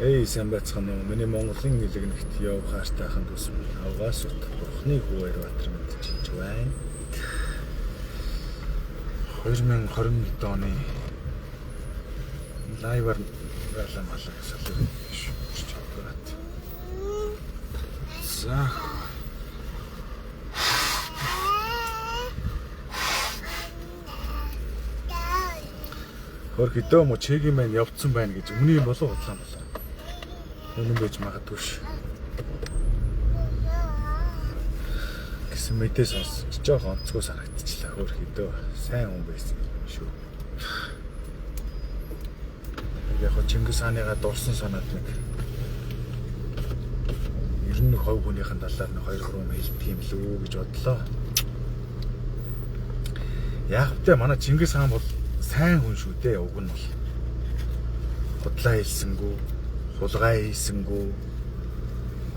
Эй сайн байцгаана уу? Миний Монголын нэлэгнэгт явах хаартайхан төсөв авгаас ут Бурхны Хөвөр Баатар мэдчилж байна. 2021 оны лайвар байлаа малаа гэсэн шүүж аваад. За хөр хэдөө мо чегийн маань явцсан байна гэж өмнө юм болов удлаа болоо. Үнэн байж магадгүй ш. Гэсэн мэдээ сонсож жоохон онцгой санагдчихлаа. Хөр хэдөө сайн хүн байсан шүү. Яг хоо Чингис хааныгаа дурсан санаад нэг 91% хүнийхэн талаар нэг 2-3 хэлдэг юм лүү гэж бодлоо. Яг тэ манай Чингис хаан бол сайн хүн шүү дээ. Уг нь бол худлаа хэлсэнгүү, сулгаа хийсэнгүү,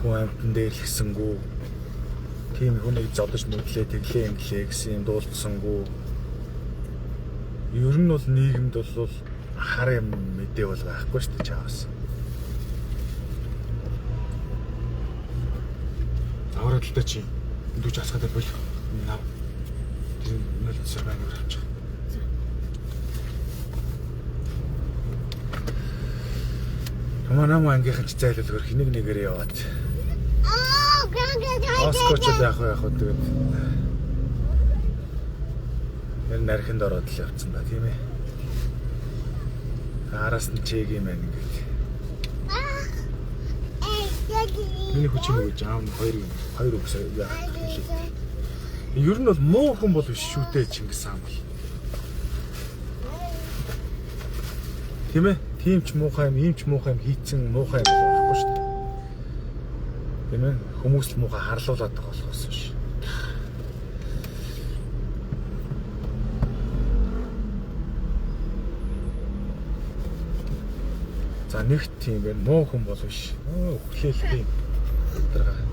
хүн амьтан дээр хэлсэнгүү, тийм хүнийг зодож мэдлээ, тэглээ инглээ гэсэн юм дуулдсангүү. Ер нь бол нийгэмд бол хар юм мэдээ бол байхгүй шүү дээ чаавас. Аврал л да чи дүүж асгаадаа бол нав. Тэр нөлцөр байна уу авчих. Манай ангийнхан ч зайлуул хөр хэнийг нэгээр яваад. Оскоч яах тэгээд. Энэ нархинд ороод л явцсан ба тийм ээ. Араас нь чег юм байна ингээд. Миний хүч юм гэж аав нь хоёр үгс яах хэлээ. Ер нь бол муу хүн бол биш шүү дээ Чингис хаан бол. Тийм ээ. Тийм ч муухай юм, ийм ч муухай юм хийцэн муухай юм болохгүй шүү дээ. Тийм ээ. Хүмүүс л муухай харлуулаад байгаа болохоос биш. За нэгт тийм байх муу хүн бол биш. Өглөөл юм. Өдрага.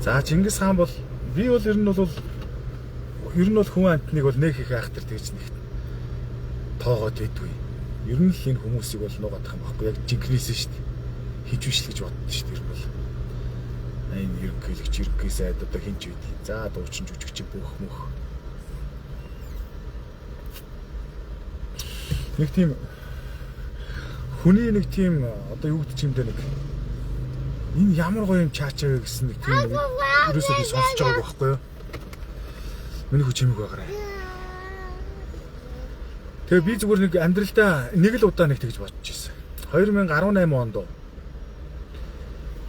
За Чингис хаан бол би бол ер нь бол хүн амтныг бол нэг их айхтар тэгж нэг тоогоод байдгүй. Ер нь л энэ хүмүүсийг бол нугаадах юм баггүй. Яг жинкнээс шүү дээ. Хийж биш л гэж боддоо шүү дээ. Ер нь бол энэ ерөнхийлөгч сайд одоо хинч үйдий. За дуучин жүжигч бүх мөх. Нэг тийм хүний нэг тийм одоо юу гэдэг юм бэ нэг энэ ямар гоё юм чаачаа вэ гэсэн нэг тийм ерөөсөө би сонсож байгааг байхгүй юу? Миний хүч юмэг байгаарай. Тэгээ би зүгээр нэг амьдралдаа нэг л удаа нэг тэгж бодож ирсэн. 2018 онд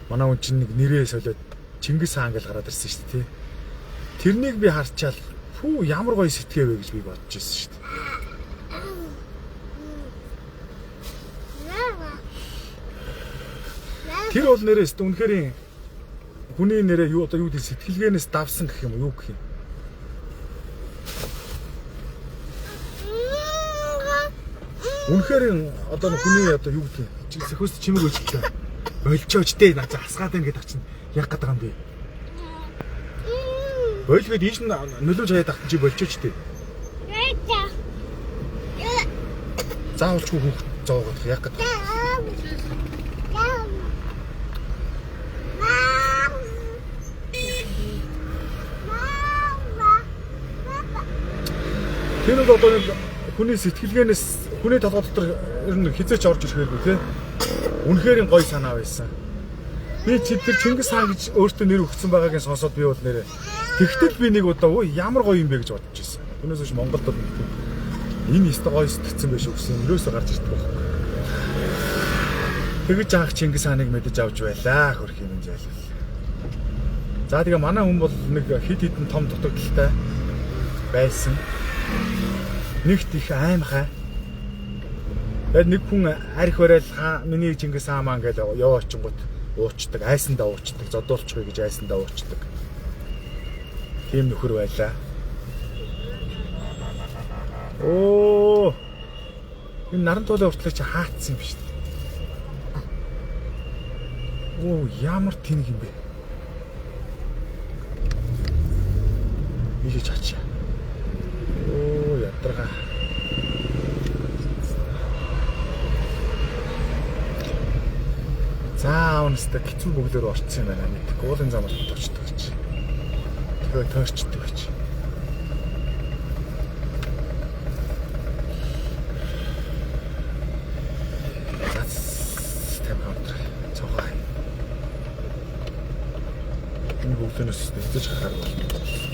манай хүн чинь нэг нэрээ солиод Чингис хаан гэж гараад ирсэн шүү дээ. Тэрнийг би харчаал фүү ямар гоё сэтгээ вэ гэж би бодож ирсэн шүү дээ. Тэр бол нэрээс үнэхээр хүний нэрээ юу одоо юу гэдэг сэтгэлгээнээс давсан гэх юм уу юу гэх юм. Үнэхээр одоо хүний одоо юу гэдэг зөвхөс чимэг өчтэй болчооч дээ наа хасгаад байна гэдэг чинь яг гэдэг юм би. Болгээд ийш нь нөлөөж хаяад ахтан чи болчооч дээ. Заавалчгүй хүүхд зоогох яг гэдэг. Тэр нь одоо хүний сэтгэлгээнээс хүний толгой дотор ер нь хизээч орж ирэхээргүй тий. Үнэхээр гоё санаа байсан. Би тэр Чингис хаан гэж өөртөө нэр өгсөн байгаагийн сонсоод би бол нэрээ. Тэгтэл би нэг удаа өө ямар гоё юм бэ гэж бодож ирсэн. Түүнээс биш Монголд энэ өстө гоё сэтгцэн биш өгсөн өрөөсөө гарч ирдэг байхгүй. Тэгэж аах Чингис хааныг мэдэж авч байлаа хөрх юм зайлвал. За тэгээ манай хүн бол нэг хид хідэн том дутагдaltaй байсан. Нэгт их аймхай. Тэгээд нэг хүн арх барайл миний Чингис хаан маань гэж яваа очингууд уучдаг, айсандаа уучдаг, зодуулчих гэж айсандаа уучдаг. Тийм нөхөр байлаа. Оо. Энэ наран туулаа хүртэл чи хаацсан юм биш үү? Оо ямар тэнэг юм бэ? Ийж очие. Оо ядарга. За өнөстэй хэцүү бөглөөр орцсон юм байна. Нэг гуулын замаар товчтой гэж. Тэгээ тойрчтой гэж. Бүгднээс эзэж харах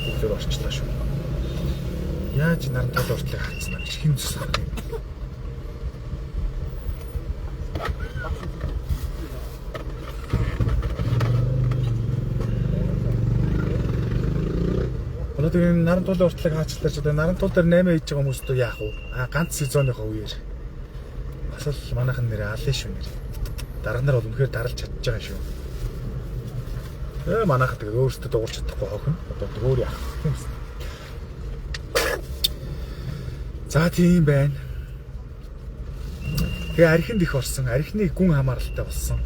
бүгдээр орчлаа шүү. Яаж наран тал ортлыг хаацсан гэж хэн зүсэх юм. Одоо энэ наран тал ортлыг хаачлаач одоо наран тал дээр 8 хийж байгаа хүмүүст яах вэ? Ганц сезоныхоо үеэр бас л манайхан нэрээ алын шүү нэр. Дарга нар бол үнэхээр даралж чадж байгаа шүү. Манайх тэгээ өөрсдөө дуурч чадахгүй хохин. Одоо өөр яах юм. За тийм байна. Тэгээ архинд их орсон. Архины гүн хамааралтай болсон.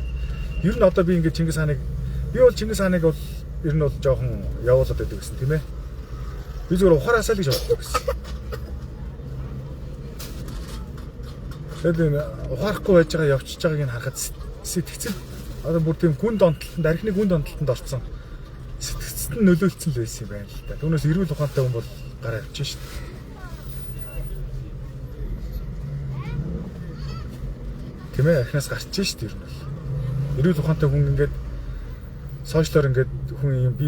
Ер нь одоо би ингээд Чингис хааныг бол ер нь бол жоохон явуулаад байдаг гэсэн тийм ээ. Би зүгээр ухаараасаа л гэж боддог гэсэн. Тэгээд ухаарахгүй байж байгаа явчихж байгааг нь харахад сэтгцэл одоо бүр тийм гүн донтолтонд архины гүн донтолтонд орсон сэтгцэд нь нөлөөлцсөн л байсан юм байна л да. Түүнээс эрүүл ухаантай хүн бол гараа авчих шүү дээ. Тийм ээ архинаас гарч шүү дээ ер нь бол. Эрүүл ухаантай хүн ингээд сошиалор ингээд хүн юм би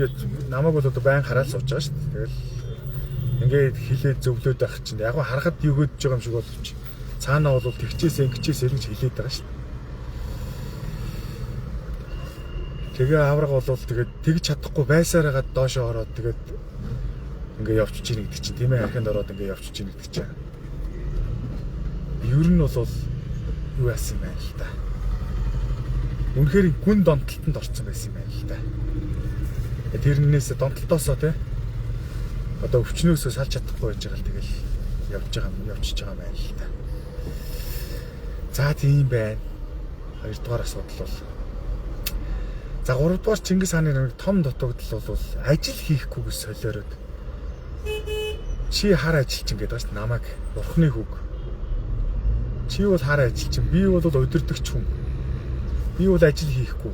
намайг бол одоо байн хараад сууж байгаа шүү дээ. Тэгэл ингээд хилээд зөвлөд байх чинь яг харахад югөөж байгаа юм шиг боловч цаанаа бол тэгчээс ингэчээс эргэж хилээд байгаа шүү дээ. Тэгээ авраг болвол тэгээд тэгж чадахгүй байсараагаа доошоо ороод тэгээд ингээ явчих чинь гэдэг чинь тийм ээ архинд ороод ингээ явчих чинь гэдэг чинь. Ер нь бол юу яасан юм байна л да. Үнэхээр гүн донтолтонд орсон байсан юм байна л да. Тэрнээс донтолтоосоо тий одоо өвчнөөсөө салж чадахгүй байж байгаа л тэгэл явчихж байгаа юм байна л да. За тийм байна. Хоёрдугаар асуудал бол за 3 дугаар Чингис хааны нэг том дутагдал бол ажил хийхгүйгээс солиороод чи хар ажилчин гэдэг бас намайг бурхны хүүг чи бол хар ажилчин би бол өдөрдөгч хүн би бол ажил хийхгүй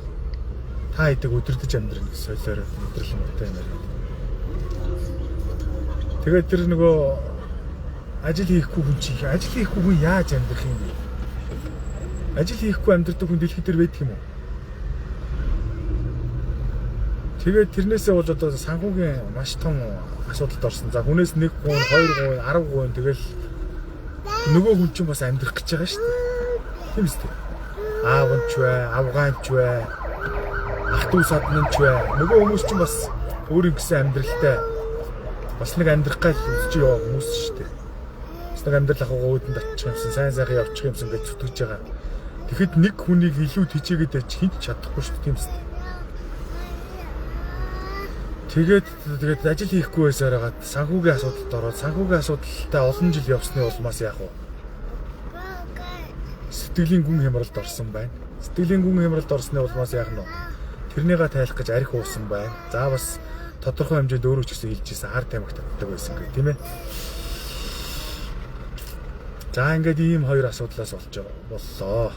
та идэг өдөрдөж амьдрах гэж солиороод өдрөл муутай юм байна. Тэгээд тэр нөгөө ажил хийхгүй хүн чи ажил хийхгүй хүн яаж амьдрах юм бэ? Ажил хийхгүй амьдрдаг хүн дэлхий дээр байдаг юм уу? Тэгээд тэрнээсээ бол одоо санхүүгийн маш том асуудалд орсон. За хүнээс 1%, 2%, 10% тэгэл нөгөө хүн чинь бас амьдрах гэж байгаа шүү дээ. Тийм үстэй. Аав нь ч бай, авгаан ч бай, ах トゥ саднын ч бай. Нөгөө хүмүүс чинь бас өөрийн гэсэн амьдралтай бас нэг амьдрах гал үзэж яваа хүмүүс шүү дээ. Бас нэг амьдрал ахуйгаа өөдөнд очих юмсан, сайн сайхан явчих юмсан гэж зүтгэж байгаа. Тэгэхэд нэг хүнийг илүү тэжээгээд ач хинч чадахгүй шүү дээ. Тийм үстэй. Тэгээд ажил хийхгүй байсаар хагаад санхүүгийн асуудалд ороод санхүүгийн асуудалтай олон жил явсны улмаас яах вэ? Сэтгэлийн гүн хямралд орсон байна. Сэтгэлийн гүн хямралд орсны улмаас яах нь вэ? Тэрнийгээ тайлах гэж арх уусан байна. За бас тодорхой хэмжээнд өөрөө ч гэсэн хэлжсэн хар тамхи татдаг байсан гэх тийм ээ. За ингээд ийм хоёр асуудлаас боллоо.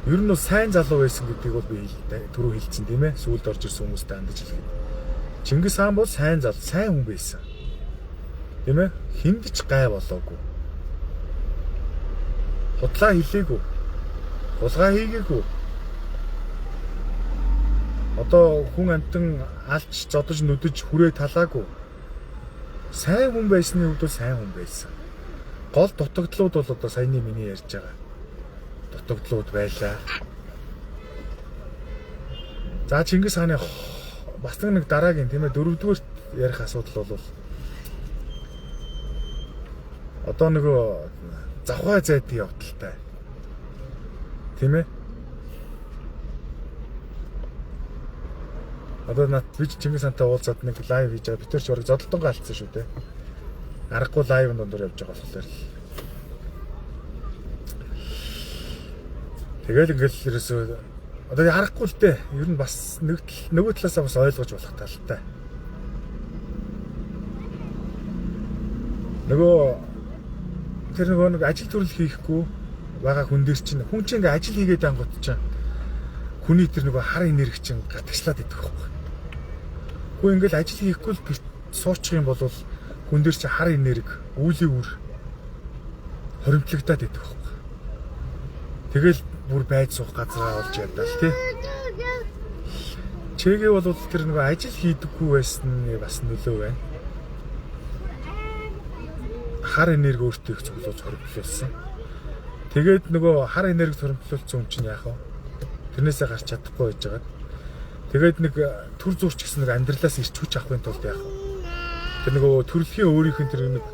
Ер нь сайн залуу байсан гэдгийг бол би түрүү хэлсэн тийм ээ. Сүүлд орж ирсэн хүмүүстэй хандаж хэлгээд. Чингис хаан бол сайн хүн байсан. Тийм ээ? Хүнд ч гай болоогүй. Худлаа хийлээгүй. Хулгай хийгээгүй. Одоо хүн амтан алж зодож нүдэж хүрээ талаагүй. Сайн хүн байсны хувьд сайн хүн байсан. Гол дутагдлууд бол одоо саяны миний ярьж байгаа дутагдлууд байлаа. За Чингис хааны бас нэг дараагийн тийм ээ 4-р ярих асуудал бол одоо нөгөө завхай зайдын явдалтай тийм ээ одоо над би Чингис хаантай уулзаад нэг лайв хийж байгаа битэрч ураг зодолтонго алдсан шүү дээ аргагүй лайв дондор явж байгаа болохоор тэгэл ингээл ерөөсөө Одоо харахгүй л дээ. Ер нь бас нөгөө талаасаа бас ойлгож болох талтай. Тэр нэг ажил төрөл хийхгүй байгаа хүн дээр чинь хүн чинь ингээ ажил хийгээд ангууд чинь хүний тэр нөгөө хар энерги чинь гатагчлаад идэх байхгүй. Хүн ингээл ажил хийхгүй л суучих юм бол хүн дээр чинь хар энерги, үүлийн үр хоримтлагдаад идэх байхгүй. Тэгэл бүр байж суух газараа олж ядаа л тий. Чэгээ бол тэр нөгөө ажил хийдэггүй байсан нь бас нөлөө байна. Хар энерги өөртөө их цуглуулж хоримтлуулсан. Тэгээд нөгөө хар энерги хоримтлуулсан юм чинь яах вэ? Тэрнээсээ гарч чадахгүй байж байгаа. Тэгээд нэг төр зурч гэсэн нэг амьдралаас ирч хүч авахын тулд яах вэ? Тэр нөгөө төрөлхийн өөрийнх нь тэр нэг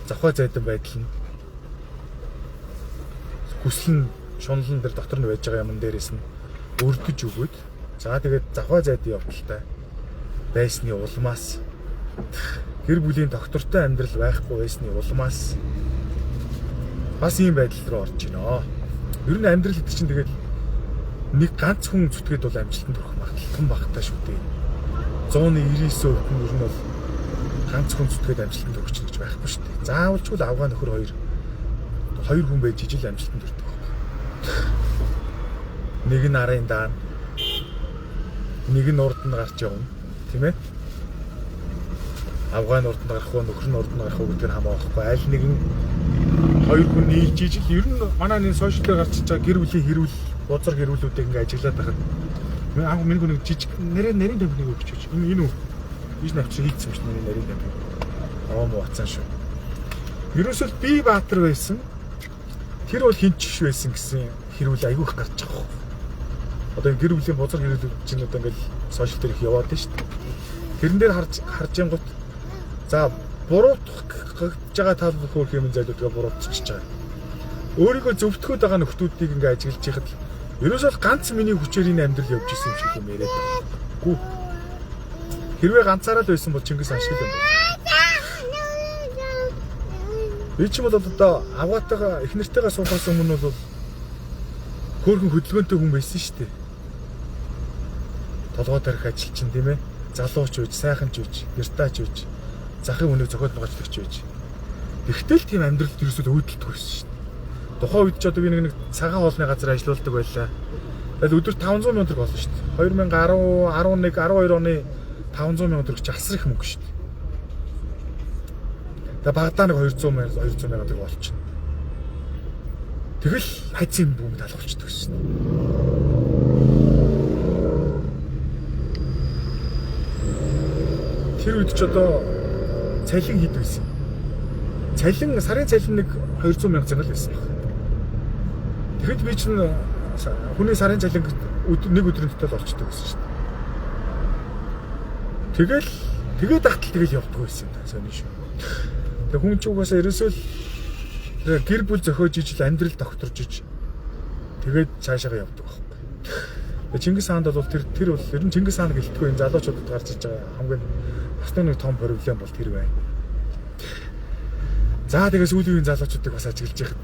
завхаа зайдан байдал нь хүсэл нь шунал нь тэр дотор нь байж байгаа юм дээрээс нь өрдөж өгөөд за тэгээд завхаа зайдын явдалтай байсны улмаас гэр бүлийн доктортой амьдрал байхгүй байсны улмаас бас ийм байдал руу орж байна. Ер нь амьдрал гэдэг чинь тэгээд нэг ганц хүн зүтгээд бол амжилтанд хүрэх магадлал том багтаа шүү дээ. 199% нь ер нь бол ганц хүн зүтгээд амжилтанд хүрэх гэж байхгүй шүү дээ. Заавалчгүй л авгаа нөхөр хоёр хүн байж ижил амжилтанд хүрдэг байхгүй. Нэг нь арын даана. Нэг нь урд нь гарч явна. Тийм ээ? Авгаа нь урд нь гарах уу, нөхөр нь урд нь гарах уу гэдэг нь хамаахгүй. Аль нэг нь хоёр хүн нийлж ижил ер нь манай нэг сошиал дээр гарч иж байгаа гэр бүлийн хэрүүл бузар хэрүүлүүдийг ингээ ажиглаад байхад миний нэг жижиг нарийн тэмдгийг өгч гэж. Энэ үү? Ийш навч хийцсэн шүү дээ нарийн тэмдэг. Муу бацсан шүү. Ерөөсөө би Баатар байсан. Тэр бол хинчш байсан гэсэн хэрүүл айгүйх гарч байгаа. Одоо гэр бүлийн бузар хэрүүлүүд чинь одоо ингээл сошиал дээр их яваад байна шүү дээ. Тэрэн дээр харж янгут за буруутгах гэж байгаа тал хөөх юм зайлуудгаа буруутчихж байгаа. Өөрийгөө зөвтгөхөд байгаа нөхдүүдийг ингээ ажиглаж яхад ерөөсөө ганц миний хүчээр энэ амьдрал явж исэн юм шиг юм яриад байна. Гүү. Хэрвээ ганцаараа л байсан бол Чингис хаан шиг юм байна. Би ч юм бол одоо авгаатайгаа их нартайгаа суухаас өмнө бол хөөрхөн хөдөлгөөнтэй хүн байсан шүү дээ. Толгой тарих ажилчин тийм ээ. Залууч үйж, сайхан ч үйж, гэртаач үйж, захын хүнийг зохиол болгожлагч үйж. Тэгтэл тийм амьдралд ерөөсөө өөдөлдөг байсан шүү дээ. Тухайн үед ч одоо би нэг цагаан хоолны газар ажилладаг байлаа. Тэгэл өдөрт 500 сая төгрөг олно шүү дээ. 2010, 11, 12 оны 500 сая төгрөг ч асар их мөнгө шүү дээ. Тэгээ багадаа нэг 200 сая төгрөг болчихно. Тэгэл хайцын бүүмд алгуулчихдаг шүү дээ. Тэр үед ч одоо цалин хэд байсан. Сарын цалин нэг 200 сая төгрөг байсан. Тэгэхэд би чинь хүний сарын цалин нэг өдрийн дотор олчдаг гэсэн шүү дээ. Тэгээд ахтал тэгэл явдаг байсан та сони шүү. Тэг хүн ч угаасаа ерөөсөө гэр бүл зохиож ижил амьдрал докторж иж тэгээд цаашаа явдаг байхгүй. Чингис хаанд бол тэр бол ер нь Чингис хаан гэлтгүй энэ залуучуудад гарч иж байгаа хамгийн басны нэг том проблем бол тэр байна. За тэгээс сүүлийн үеийн залуучуудыг бас ажиглаж яхад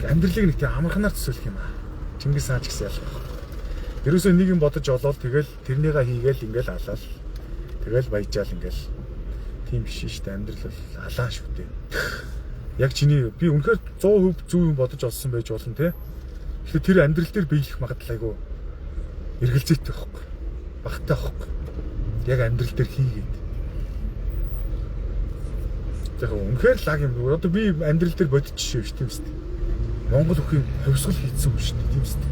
амьдралыг нэг тийм амарханаар төсөөлөх юм аа. Чингис хаан ч гэсэн ялах. Ерөөсөө нэг юм бодож олоод тэгэл тэрнийгээ хийгээл ингээл алаал. Тэгэл баяжаал ингээл тийм биш шүү дээ. Амьдрал бол алаа шүү дээ. Яг чиний би үнэхээр 100% зөв юм бодож олсон байж болно те. Тэгэхээр тэр амьдрал дээр биелэх магадлал айгу эргэлзээтэй байхгүй. Багтаа байхгүй. Яг амьдрал дээр хийгээд. Яг үнэхээр лаг юм. Одоо би амьдрал дээр бодчихшээ шүү тийм үстэй. Монгол бүхий хувьсгал хийцэн юм шүү дээ тийм үстэй.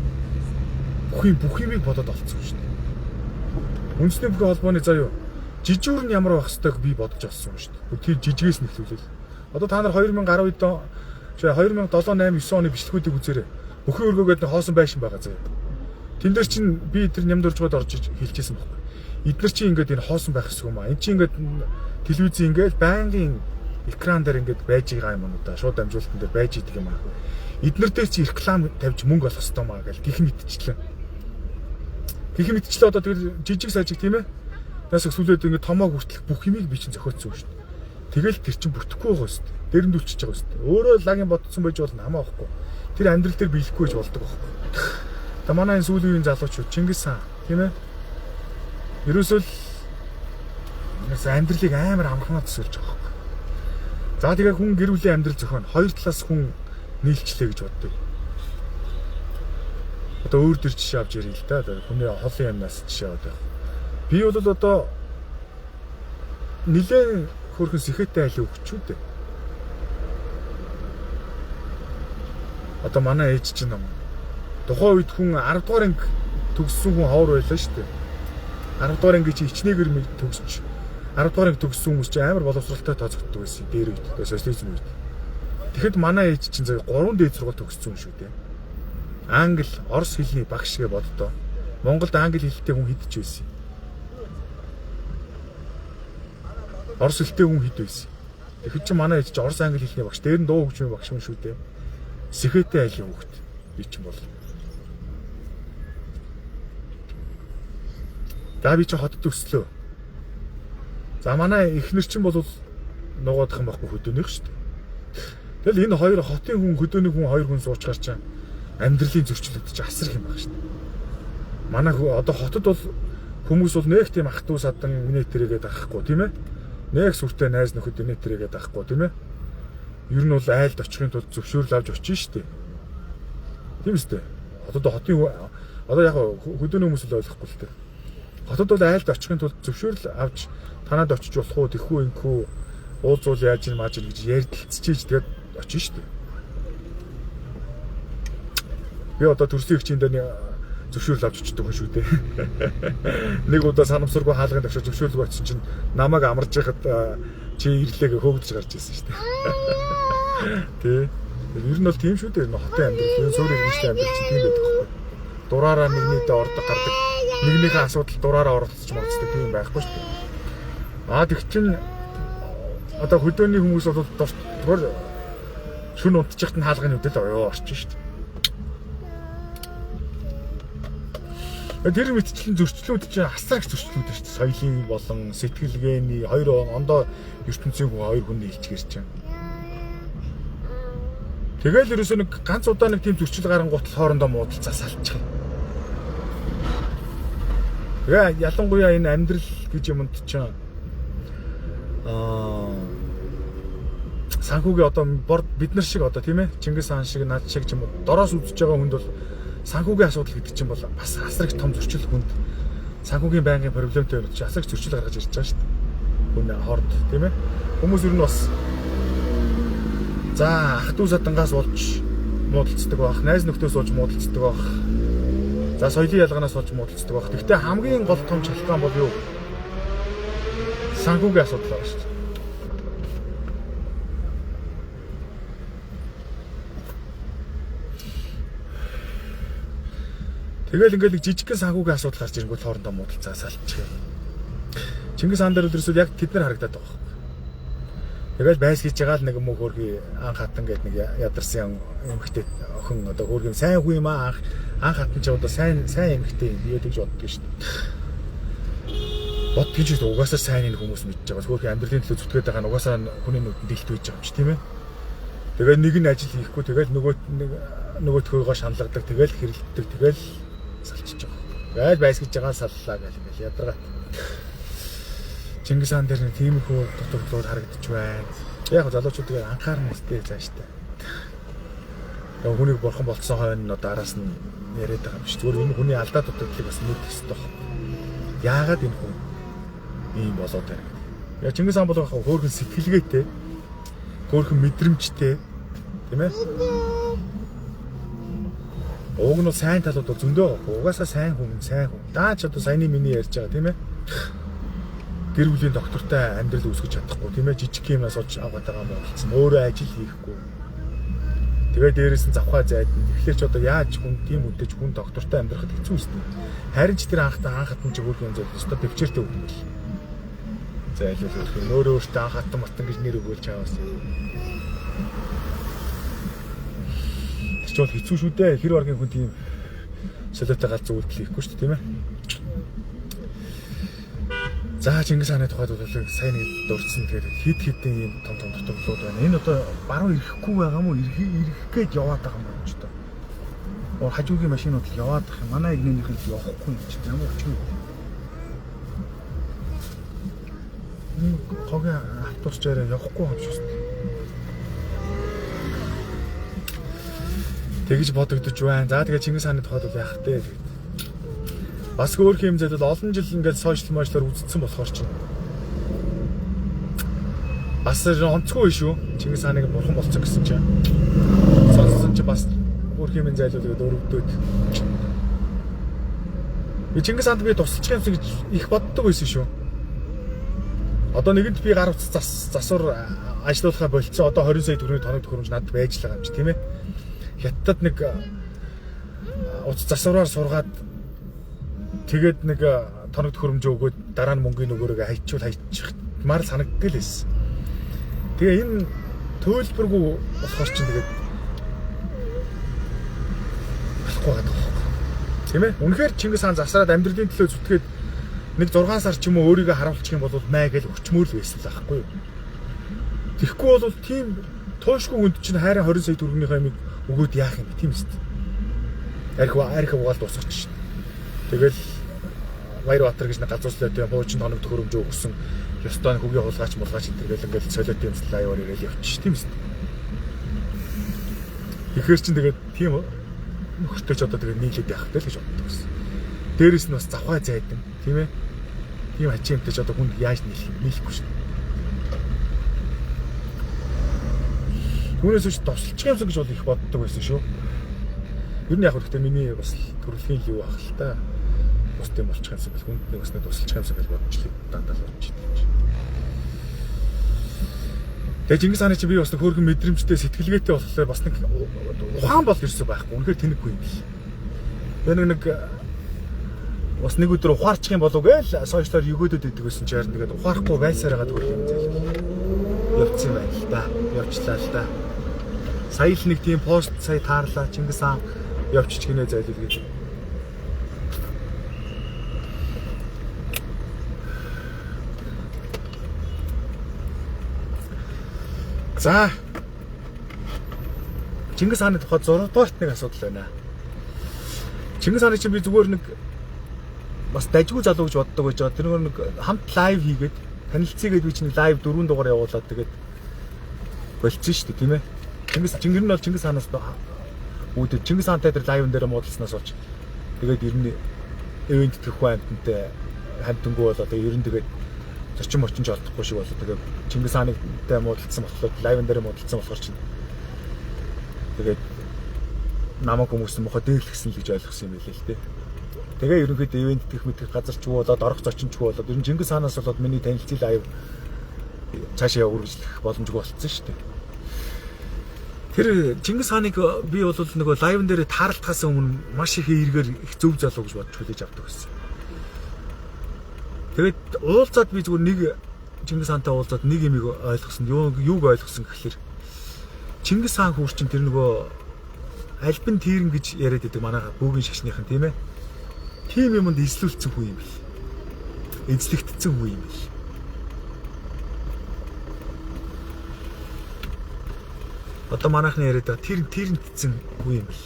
Бүх юмыг бодоод олцсон шүү дээ. Үндэсний бүхий холбооны заяа жижүүр нь ямар байх ёстойг би бодож олсон шүү дээ. Тэр жижигээс нэхлүүлэл. Одоо та нар 2012 он 2007, 8, 9 оны бичлэгүүдийг үзээрэй. Бүхий өргөөгээд хоосон байшин байгаа заяа. Тэн дээр чинь би тэр нямдуржгод орж хэлчихсэн байхгүй. Эдгээр чинь ингээд энэ хоосон байх гэсэн юм аа. Энд чинь ингээд телевиз ингээд байнгын экран дээр ингээд байж байгаа юм уу да. Шууд амжуулалтан дээр байж идэг юм аа. Эднэр дээр чи реклам тавьж мөнгө олох ёстой маа гэл гих мэдчихлээ. Гих мэдчихлээ одоо тэр жижиг сажиг тийм ээ. Нас сүлээд ингээд томоог хүртэлх бүх юмыг би чинь зохиоцсон шүү дээ. Тэгэл тэр чинь бүтэхгүй байгаа шүү дээ. Дэрэнд үлчиж байгаа шүү дээ. Өөрөө лагийн бодсон байж болно хамаа байхгүй. Тэр амьдрал дээр биелэхгүй байж болдог байхгүй. Та манай энэ сүүлийн үеийн залуучууд Чингис хаан тийм ээ. Ерөөсөө л амьдралыг амар амархнаа төсөөлж байгаа байхгүй. За тэгээ хүн гэр бүлийн амьдрал зохион хоёр талаас хүн нийлчлээ гэж боддог. Одоо өөр төр жишээ авч ярил л да. Хүний холын юмнаас жишээ аваад. Би бол одоо нэлээд хөрхөн сэхэтэй айл өгч үү дээ. Одоо манай ээж чинь юм. Тухайн үед хүн 10 дугаар анги төгссөн хүн ховор байлаа шүү дээ. 10 дугаар анги чи ичнээгээр төгсч 10 дугаар анги төгссөн хүмүүс чинь амар боловсралтай тооцогддог байсан дээр үед. Одоо социализм үед. Тэгэхэд манай ээж чинь 3 дээд сургууль төгссөн юм шүү дээ. Англи, орос хэлний багш гэ боддоо. Монголд англи хэлтэй хүн хэд ч байсан. Орос хэлтэй хүн хэд байсан. Тэгэхэд чи манай ээж чи орос англи хэлний багш, дээр нь дуу хөгжмийн багш юм шүү дээ. Сэхэтэй айлын хүүхэд би ч юм бол. За би чи хотод төслөө. За манай эхнэр чинь бол нугаадах юм байхгүй хөдөөнийх шүү дээ. Тэгэл энэ хоёр хотын хүн хөдөөний хүн хоёр хүн суучгаар чаа амьдралын зөрчилдөд чи асар их юм байна шүү дээ. Манай одоо хотод бол хүмүүс бол нэг тийм ах トゥ садан инээ тэрээгээд авахгүй тийм ээ. Нэг сүртэй найз нөхөд инээ тэрээгээд авахгүй тийм ээ. Ер нь бол айлд очихын тулд зөвшөөрөл авч очиж шүү дээ. Тийм үстэй. Хотод хотын одоо яг хөдөөний хүмүүс л ойлгохгүй л дээ. Хотод бол айлд очихын тулд зөвшөөрөл авч танад очиж болох уу тэхүү инхүү уулзуул яаж ин мааж ин гэж ярилцчихэж тэгээд очиж шүү дээ. Би одоо төрсөн ихчийн дээр зөвшөөрөл авч очдог хүн шүү дээ. Нэг удаа санамсаргүй хаалганд очиж зөвшөөрөл авчихсан чинь намайг амарж яхад чи ирлээгээ хөөгдөж гарч ирсэн шүү дээ. Тэ. Ер нь бол тийм шүү дээ. Хотын амьдрал, суурь иргэншлийн амьдрал чинь тийм байдаг байхгүй. Дураараа нэгнийдээ ордог гардаг. Нэгнийхээ асуудал дураараа оролцож морцдог тийм байхгүй шүү дээ. Тэг чин одоо хөдөөний хүмүүс бол зүгээр шүн унтчихт нь хаалганы үдэл орчин шүү дээ. Тэр мэтчлийн зөрчлүүд чинь асар их зөрчлүүд шүү дээ. Соёлын болон сэтгэлгээний хоёр ондоо ертөнцийн хүн хоёр хүн нийлчихэр чинь. Тэгэл ерөөсөө нэг ганц удаа нэг тийм зөрчил гарангуут хоорондоо муудалцаа салчих. Тэгээ ялангуяа энэ амьдрал гэж юмд чинь санхүүгийн одоо бид нар шиг одоо тийм ээ Чингис хаан шиг над шиг ч юм уу дороос үзэж байгаа хүнд бол санхүүгийн асуудал гэдэг чинь бол бас асар их том зөрчил хүнд санхүүгийн байнгын проблемтэй байна чи асар их зөрчил гаргаж ирж байгаа шүү дээ. Хүн хорд тийм ээ хүмүүс ер нь бас за ах トゥ садангаас болж муудалцдаг байх, найз нөхдөс болж муудалцдаг байх. За соёлын ялгаанаас болж муудалцдаг байх. Гэхдээ хамгийн гол том шалтгаан бол юу? Санхүүгийн асуудал байна шүү дээ. Тэгэл ингээл жижигхэн санхүүгийн асуудал гарч ирэнгүүт хоорондоо муудалцаа салчихъя. Чингис хаан дээр өдрөөсөө яг тэд нар харагдаад байгаа. Тэгэл байс хийж байгаа л нэг мөн хөргий анх хатан гэдэг нэг ядарсан эмэгтэй охин одоо хөргий сайн хүн юм анх хатан ч одоо сайн эмэгтэй юм би тэгж боддог шүү дээ. Боддгийн ч угаасаа сайн нэг хүмүүс мэдж байгаа. Хөргий амьдралын төлөө зүтгээд байгаа нь угаасаа хүний нүдэнд дэлт үйж байгаа юм чи тийм ээ. Тэгээд нэг нь ажил хийхгүй тэгэл нөгөөтгөөгөө шаналгадаг тэгэл хэрэлддэг тэгэл салчиж байгаа. Байл байс гэж байгаа саллаа гэх юм яа ядаргаа. Чингис хаан дээр нэг тиймэрхүү дутагдлууд харагдаж байна. Яг залуучуудыг анхаарна үстэй цааштай. Яг хүнийг бурхан болцсон хойно одоо араас нь яриад байгаа юм шүү. Зүгээр энэ хүний алдаа дутагдлыг бас мэдэх хэрэгтэй байна. Яагаад энэ хүн ийм болоод байна? Яг Чингис хаан бол хөөрхөн сэтгэлгээтэй, хөөрхөн мэдрэмжтэй, тийм ээ? Уг нь сайн талууд бол зөндөө байгаа. Угаасаа сайн хүн. Даач одоо саяны миний ярьж байгаа тийм ээ. Гэр бүлийн доктортой амьдрал үүсгэж чадахгүй тийм ээ. Жижиг юмнаас олж аваад байгаа юм болсон. Өөрөө ажил хийхгүй. Тэгээд дээрээс нь завхаа зайдна. Тэгэхээр ч одоо яаж хүн тийм үдэж хүн доктортой амьдрахад хэцүү үстэ. Харин ч тэр анхатан ч өгөх юм зөв өстой төвчээртэй үг юм бэл. Зайлуул өгөх. Өөрөө өөртөө анхатан матан гэж нэр өгөөл чаавас. Ч бол хэцүү шүү дээ. Хэр баргийн хүн тийм солиотой галзуу үйлдэл хийхгүй шүү дээ, тийм ээ. За Чингис хааны тухайд бол сайн нэг дурдсан тэгэхээр хит хитэн ийм том дутагдлууд байна. Энэ одоо баруун ирэхгүй байгаа мó ирэх гээд яваад байгаа юм байна ч одоо. Хажуугийн машинууд л яваад байгаа юм. Манай игнийх нь явахгүй юм чи ямар ч юм. Хогийн автобусчаараа явахгүй юм шиг. Тэгж бодогдож байна. За тэгээ Чингис хааны тухайд бол яах вэ? Бас өөр юм зээл олон жил ингээд сошиал медиалаар үзсэн болохоор чинь бас онцгүй шүү. Чингис хааныг бурхан болцсон гэсэн чинь сонссон чи бас өөр юм зээл өрөвдөд. Би Чингис хаанд би тусалчих юмсан гэж их боддог байсан шүү. Одоо нэгэнт би гар утас засвар ажиллуулахаа болцсон. Одоо 20 сая төгрөгийн тоног төхөөрөмж надад байж л байгаа юм чи тийм ээ. Хятадд нэг утас засвараар сургаад тэгээд нэг тоног төхөөрөмж өгөөд дараа нь мөнгөний нөгөөрөө хайчихмаар санагддаг л байсан. Тэгээ энэ төлбөргүй болохоор чинь тэгээд болохгүй байгаа. Тийм ээ? Үнэхээр Чингис хаан засраад амьдралын төлөө зүтгээд нэг 6 сар ч юм уу өөрийгөө харуулчих юм бол маа гэж өчмөр л байсан л байхгүй юу? Тэгэхгүй бол тийм туушгүй хүнд чинь хайрын 20 сая төгрөгийнхөө юмыг өгөөд яах юм бэ? Тийм үст. Арх угаал дуусгач шин. Тэгэл Баярбаатар гэж нэг газууслаа тийм хуучин тоног төхөөрөмж өгсөн. Ёстой хөгийн хулгайч мулгайч интергээл ингээл солиотын лайваар ирэл явчих тийм үст. Тэгэхээр чинь тэгээд тийм нөхөртөж одоо тэгээд нийлээд явах тэл гэж боддог гэсэн. Дээрээс нь бас завхай зайдан тийм ээ. Тийм ачаамтаж одоо хүнд яаж нийлэхгүй шин. Түүнээс ч тусалчих юмсан гэж бол их боддог байсан шүү. Ер нь яг хэрэгтэй миний бас төрөлхийн юу ах л та. Бус тийм болчих юмсан бол хүнд нэг басна тусалчих юмсан гэж бодож л дандаа л бодож байна. Тэгээ Чингис хааны чи би бас хөөрхөн мэдрэмжтэй сэтгэлгээтэй болохоор бас нэг ухаан бол ирсэн байхгүй. Үнэхээр тэнэггүй юм биш. Тэгээ нэг бас нэг өдөр ухаарчих юм болов гээл сошиалаар өгөөдөд идэг гэсэн чинь тэгээд ухаарахгүй байсараагаад хөрх юм зээл. Явцсан байна л да. Явчлаа л да. Сая л нэг тийм пост сая таарлаа Чингис хаан явчих гинэ зайлгүй гэж. За. Чингис хааны тухай 6 дугаарт нэг асуудал байна. Чингис хааны чинь би зүгээр нэг бас дажгүй залуу гэж боддог байж байгаа. Тэр нэг хамт лайв хийгээд танилцъя гэдээ би чинь лайв 4 дугаар явуулаад тэгээд болцсон шүү дээ тийм ээ. Чингэр нь бол Чингис хаанаас үүдээ Чингис хаантай тэр лайвн дээр муудалснаас болж тэгээд ер нь ивент төрөх амтантай хамтангуу болоо тэгээд ер нь тэгээд зочин мочинж олдохгүй шиг болоо тэгээд Чингис хаантай муудалсан болохоор лайвн дээр муудалсан болохоор чинь тэгээд намайг хүмүүс мохоо дээрлэгсэн л гэж ойлгосон юм билээ л дээ. Тэгээ ерөнхийдөө ивент дэх мэдэх газар ч болоод орох зочин ч болоод ер нь Чингис хаанаас болоод миний танилцал лайв цаашаа үргэлжлэх боломжгүй болцсон шүү дээ. Тэр Чингис хааныг би бол нөгөө лайвн дээр таарлахаас өмнө маш их эргээр их зөв залуу гэж бодож хүлээж авдаг байсан. Тэгээд уулзаад би зүгээр нэг Чингис хаантай уулзаад нэг юмыг ойлгосон. Юуг ойлгосон гэхээр Чингис хаан хурчин тэр нөгөө альбин тэрэн гэж яриад байдаг манай бөөгийн шашныхан тийм ээ. Тим юмд эзлүүлсэн хүн юм бил. Эзлэгдсэн хүн юм бил. Одоо манайхны яриад тэрэнтсэн хүн юм бил.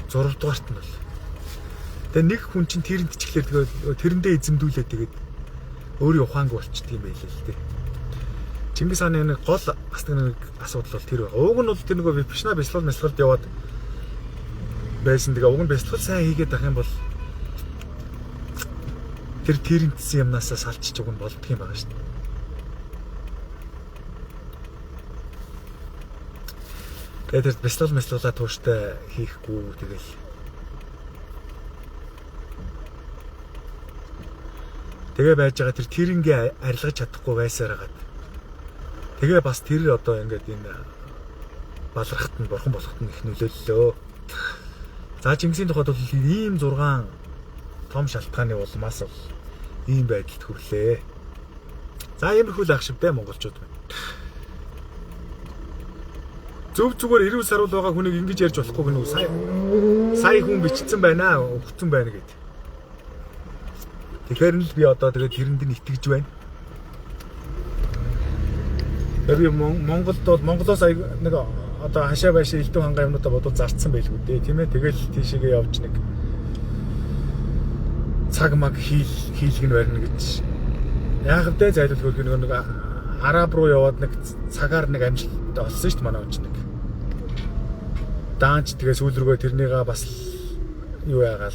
6 дугаарт нь бол. Тэгээ нэг хүн чинь тэрэнт чиглэр тэгээ тэрэндээ эзэмдүүлээд тэгээд өөрийн ухаанг болчт юм байлээ л дээ. Чингис хааны нэг гол бас нэг асуудал бол тэр байна. Уг нь бол тэр нөгөө випшна бяцлалд яваад байсан. Тэгээ уг нь бяцлал сайн хийгээд ах юм бол тэр тэрэнтсэн юмнасаа салчиж уг нь болдго юм байгаа шүү дээ. Тэгээд тэр бяцлалаа тууштай хийхгүй тэгэл тэгээ байж байгаа тэр тэрнгээ арилгаж чадахгүй байсараагаад тэгээ бас тэр одоо ингээд энэ балархт нь бурхан болохт нь их нөлөөллөө. За Чингисийн тухайд бол ийм 6 том шалтгааны улмаас бол ийм байдалд хүрлээ. За иймэрхүү л ах шивтэй монголчууд байна. Зөв зүгээр ирүүл саруул байгаа хүнийг ингэж ярьж болохгүй гэнэ үү? Сая хүн бичсэн байна, өгсөн байна гэд. Тэгэхээр л би одоо тэгээд тэрэнд нь итгэж байна. Би Монголоос нэг одоо хашаа байшаа элдв хангаа юмнуудаа бодож зарцсан байлгүй дээ, тийм ээ. Тэгэл тийшээгээ явж нэг цаг маг хийлгэн барина гэж. Яг л дээ зайлуулгүй нэг араб руу яваад нэг цагаар нэг амжилт олсон шүү дээ манай хүн нэг. Даанч тэгээ сүүл рүүгээ тэрнийгээ бас юу яагаал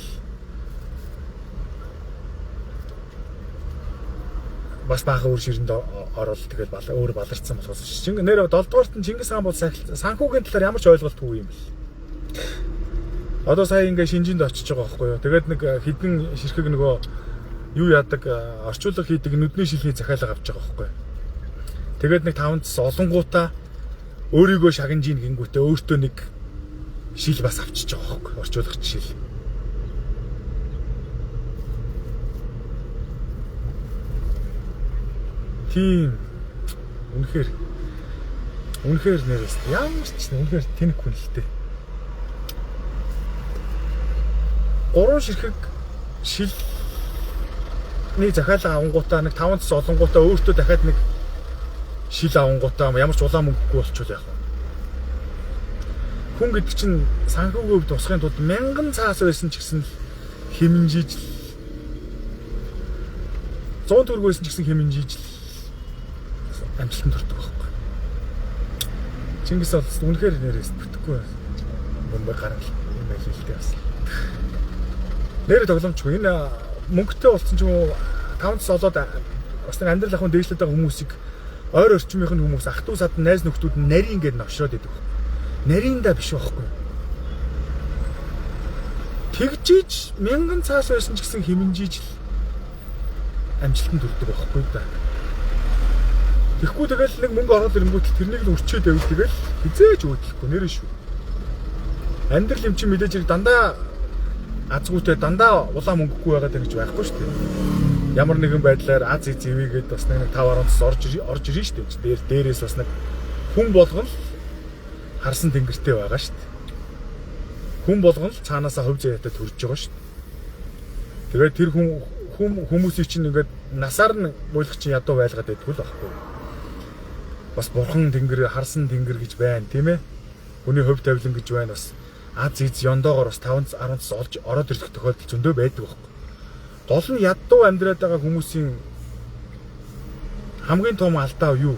бас баахан өөр ширэнд орол тэгэл өөр баларцсан болохоос нэр 7 дугаарт нь Чингис хаан бол санхүүгийн талаар ямар ч ойлголтгүй юм бэл. Одоо сая ингээ Шинжинд очиж байгаа байхгүй юу. Тэгээд нэг хідэн ширхэг нөгөө юу яадаг орчуулга хийдэг нүдний шилхий захиалга авч байгаа байхгүй юу. Тэгээд нэг 5 цэс олонгуудаа өөрийгөө шагнаж ийн гингүүтээ өөртөө нэг шил бас авчиж байгаа байхгүй юу. Орчуулагч шил. Тийм үнэхээр нэрээс ямар ч үнэхээр тэнэг хүн л дээ. 3 ширхэг шилний захиалга авангуудаа нэг 5 цэс олонгуудаа өөртөө дахиад нэг шил авангуудаа ямар ч улаан мөнгөгүй болчихвол яах вэ? Хүн гэдэг чинь санхүүгийн хувьд тусахын тулд 1000 цаас байсан ч гэсэн хэмнжиж 100 төгрөг байсан ч гэсэн хэмнжиж амжилтанд хүрдэг байхгүй. Чингис бол үнэхээр нэрээс бүтэхгүй бомбар гаргал юм байл л дээ бас. Нэр тоглоомчгүй энэ мөнгөтэй болсон ч юм уу 5 цэс олоод бас нэг амьдрал ахын дээшлээд байгаа хүмүүсийг ойр орчмынхын хүмүүс ах トゥ сад найз нөхдүүд нь нарийн гээд навшроод идэг. Нариндаа биш байхгүй. Тэгжиж 1000 цаас байсан ч гэсэн хэмнжиж амжилтанд хүрдэг байхгүй да. Тэгэхгүй тэгэл нэг мөнгө ороод ирэнгүүт тэрнийг л өрчөөд байвал тэгэл хизээж өөдлөхгүй нэрэн шүү. Амьдрал юм чинь мэдээж дандаа азгүйтэй дандаа улаан мөнгөгүй байгаад гэж байхгүй шүү дээ. Ямар нэгэн байдлаар аз зэвийгээд бас нэг 5-10 орж ирнэ шүү дээ. Дээрээс бас нэг хүн болгон харсан тэнгэртэй байгаа шүү дээ. Хүн болгон л цаанаасаа хувь заяатай төрж байгаа шүү дээ. Тэгээд тэр хүмүүсийг чинь ингээд насаар нь болох чинь ядуу байлгаад байдгүй л байхгүй. Бас бурхан тэнгэр харсан тэнгэр гэж байна тийм ээ. Хүний хувь тавилан гэж байна бас. Аз эз ёндоогоор бас 5-10 олж ороод ирэх тохиолдол зөндөө байдаг байхгүй. Гол нь ядуу амьдраад байгаа хүмүүсийн хамгийн том алдаа юу?